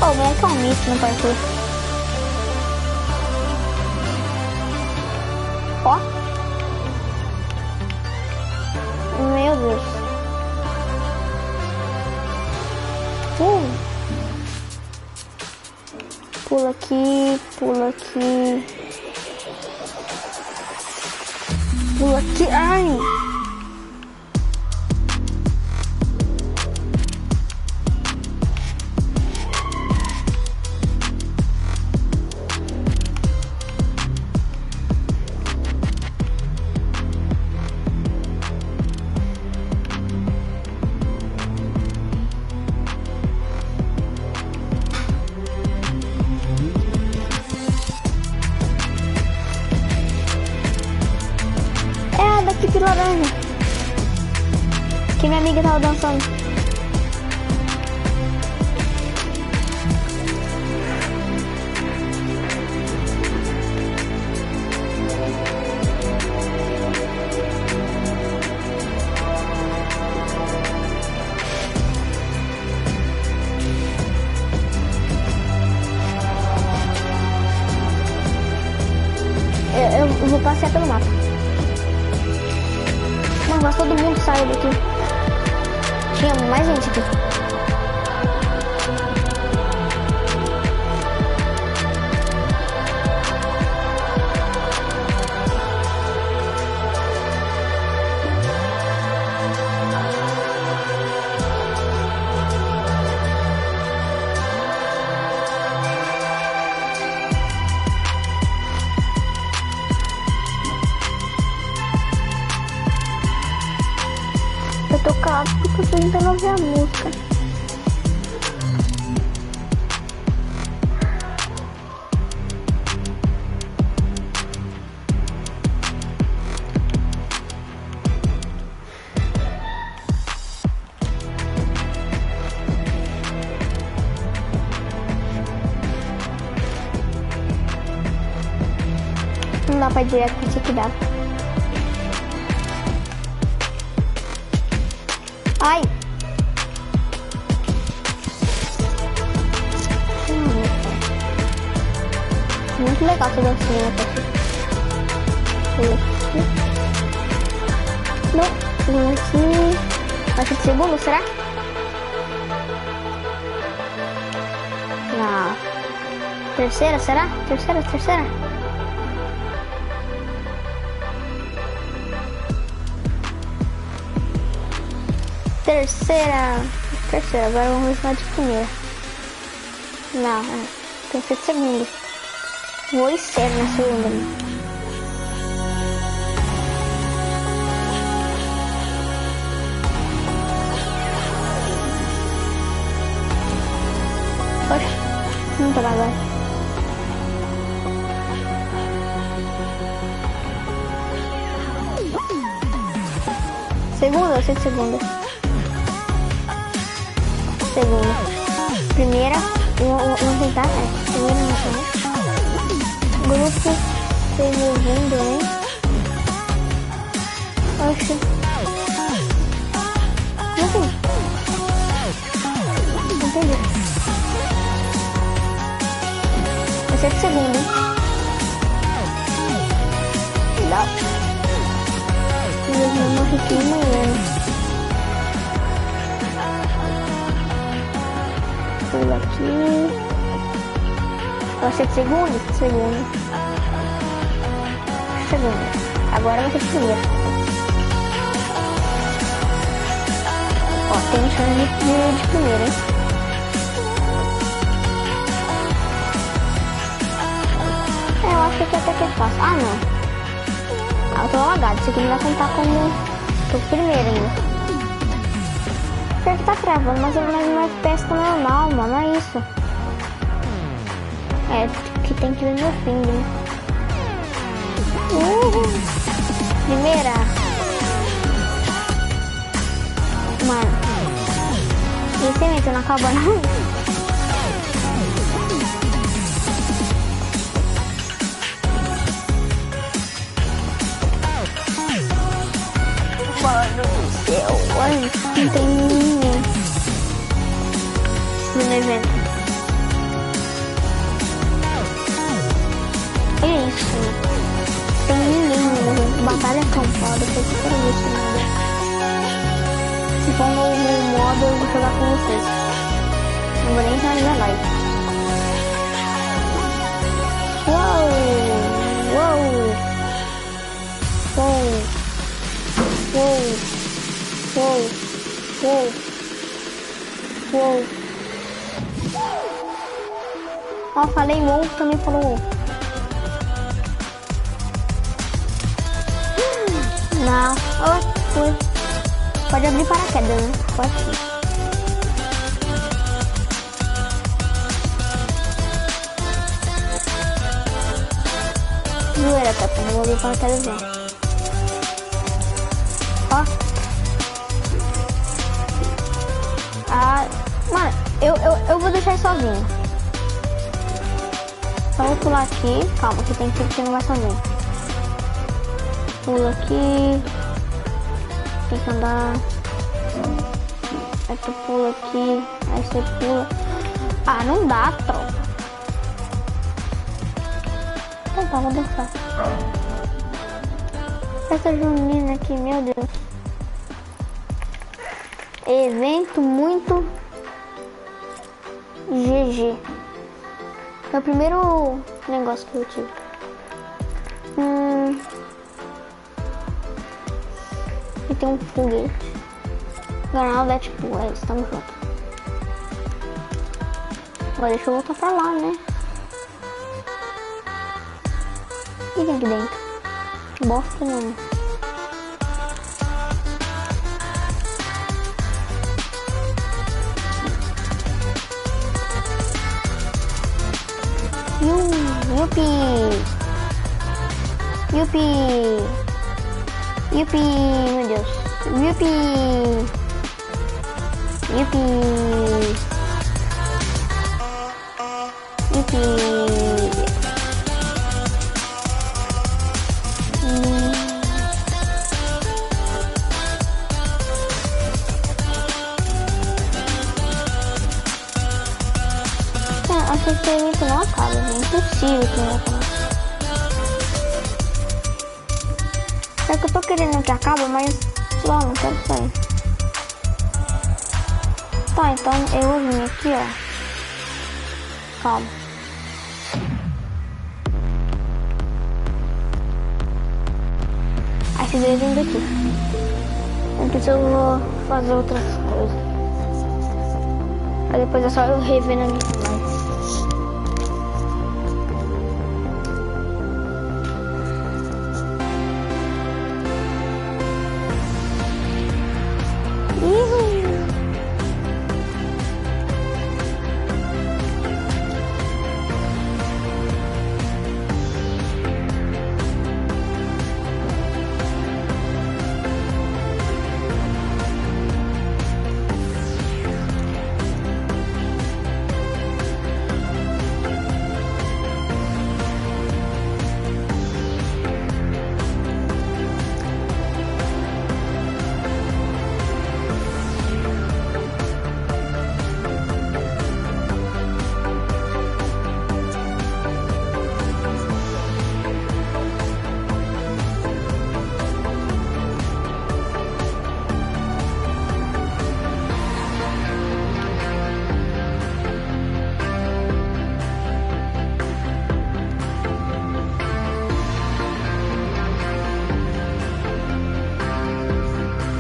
Oh, vem aqui um mito no parkour. Ó. Meu Deus. Pula aqui, pula aqui. Pula aqui. Ai! De laranja que minha amiga tava dançando. Eu vou passear pelo mapa. Mas todo mundo saiu daqui. Tinha mais gente aqui. Porque eu tô tentando ouvir a música. Não dá pra ir direto pra esse cuidado. Ai! Muito legal essa dancinha aqui. Não, aqui. Acho que segundo, será? Não. Terceira, será? Terceira. Terceira, agora vamos ver de primeira. Não, tem que ser de segunda. Vou ir sério na segunda. Poxa, não tá agora. Segunda, eu sei de segunda. Primeira, vamos tentar, primeira não. Grupo segundo, hein? Oxi. Não entendi. Vai ser de segundo, hein? Não. Eu não fiquei amanhã. Pula aqui. Vai ser de segundo? Segunda. Agora vai ser de primeira. Ó, tem chance de primeira, hein? Eu acho que até que é fácil. Ah, não. Eu tô lagado. Isso aqui não vai contar como... Tô primeiro ainda. Pior que tá travando, mas não é FPS normal, mano, é isso. É, que tem que ver meu fim, né? Primeira. Mano. Gente, não acaba não. Mano do céu, olha, não tem ninguém no evento. É isso, tem ninguém no evento. Batalha campada, foi que eu quero ver esse modo. Se for um novo modo, eu vou jogar com vocês. Não vou nem realizar live. Uou! Uou! Uou! Uou! Uou! Uou! Uou! Ó, falei uou, também falou uou. Não, oh, foi. Pode abrir paraquedas, né? Pode sim. Zoeira, tá? Não vou abrir paraquedas não. Ó. Ah, mano, eu vou deixar ele sozinho. Só vou pular aqui. Calma, que tem que não vai sozinho. Pula aqui. Tem que andar. Aí tu pula aqui. Aí você pula. Ah, não dá, tropa. Então tá, vou dançar. Festa junina aqui, meu Deus. Evento muito GG. Foi o primeiro negócio que eu tive. E tem um foguete. Ganhar o Deadpool, é isso, tamo junto. Agora deixa eu voltar pra lá, né? E tem aqui dentro? Bosta nenhuma. Yupi! Yupi! Yupi! Meu Deus! Yupi! Yupi! Yupi! Acho que esse evento não acaba, é impossível que não acabe. É que eu tô querendo que acabe, mas sei lá, não quero sair. Tá, então eu vou vir aqui, ó. Calma. Aí esse daí vem daqui. Antes eu vou fazer outras coisas. Aí depois é só eu rever na minha live.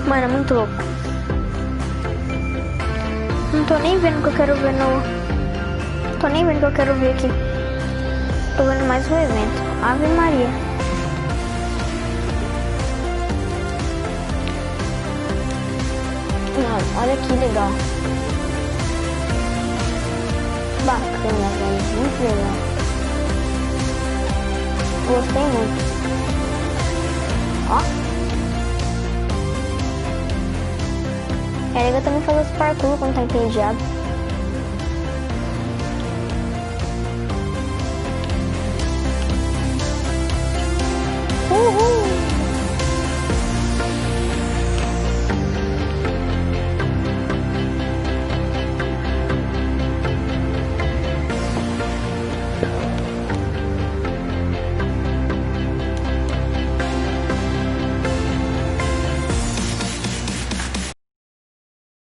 Mano, é muito louco. Não tô nem vendo o que eu quero ver no... Tô nem vendo o que eu quero ver aqui. Tô vendo mais um evento. Ave Maria. Não, olha que legal. Bacana, velho. Muito legal. Gostei muito. Ó. É legal também fazer os parkour quando tá entediado. Uhul!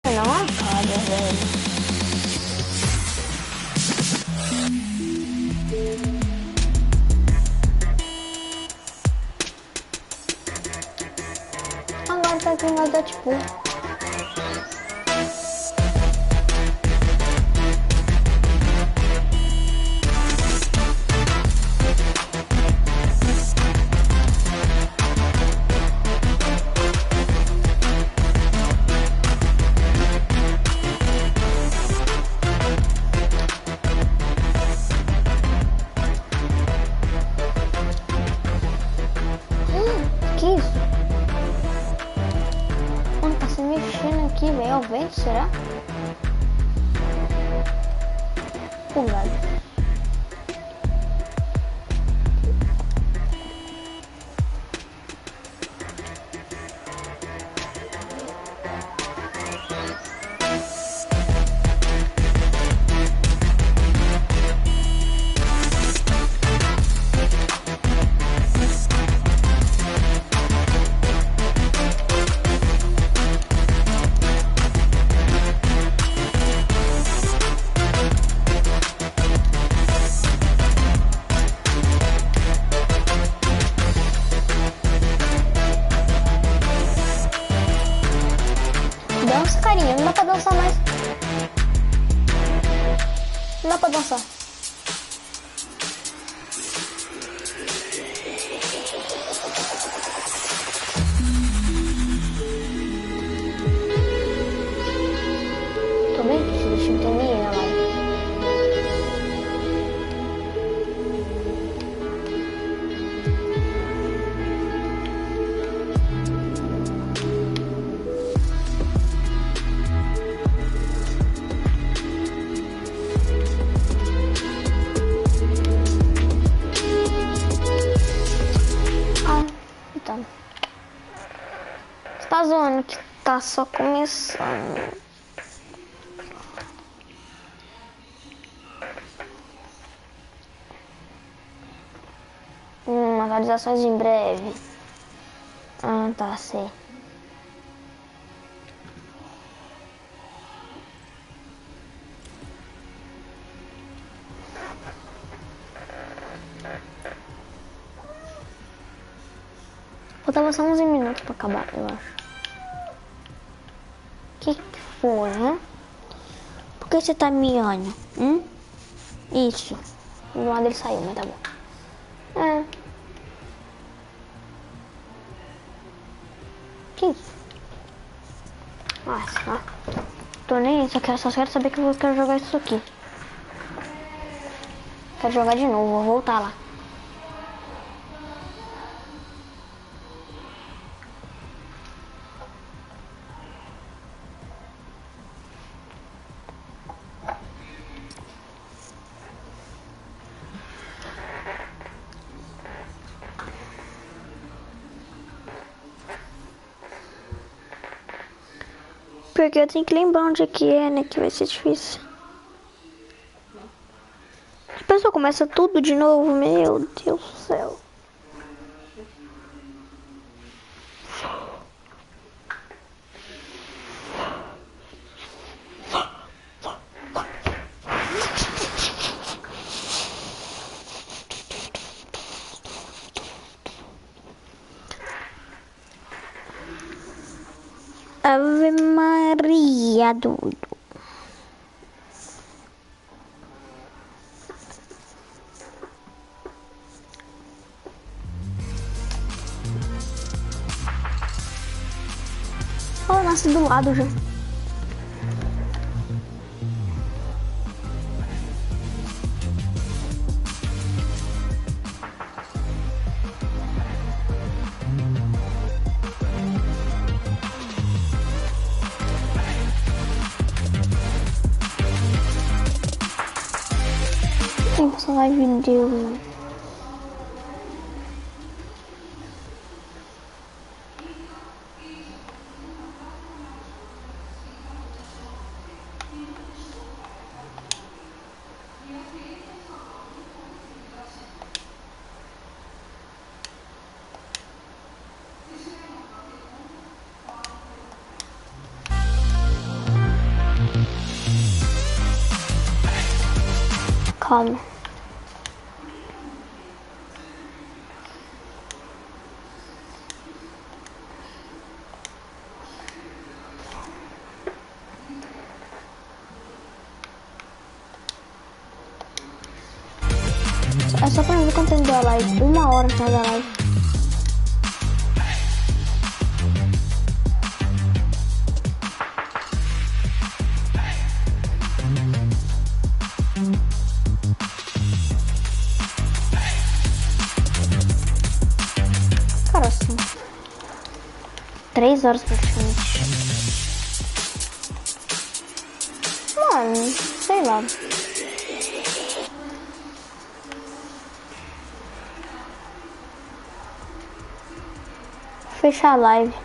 Não acaba, velho. Agora tá aqui mais tipo. Que isso? Mano, tá se mexendo aqui, velho. É o vento, será? Pulado. Dança, carinha. Não dá pra dançar mais. Não dá pra dançar. Tô bem que esse bichinho tem ninguém na live. Então. Você tá zoando que tá só começando. Atualizações em breve. Ah, tá, sei. Faltava só 11 minutos pra acabar, eu acho. Que foi, né? Por que você tá miando? Isso. Do lado ele saiu, mas tá bom. É. Que isso? Nossa, tô nem aí, só quero saber que eu quero jogar isso aqui. Quero jogar de novo, vou voltar lá. Porque eu tenho que lembrar onde é que é, né? Que vai ser difícil. A pessoa começa tudo de novo, meu Deus do céu. Ave Maria, doido. Oh, nasce do lado já. tempo essa live deu? Calma. É só pra ver quanto tempo deu a live. 1 hora já da live. Cara, assim. 3 horas praticamente. Mano, sei lá. Fechar a live.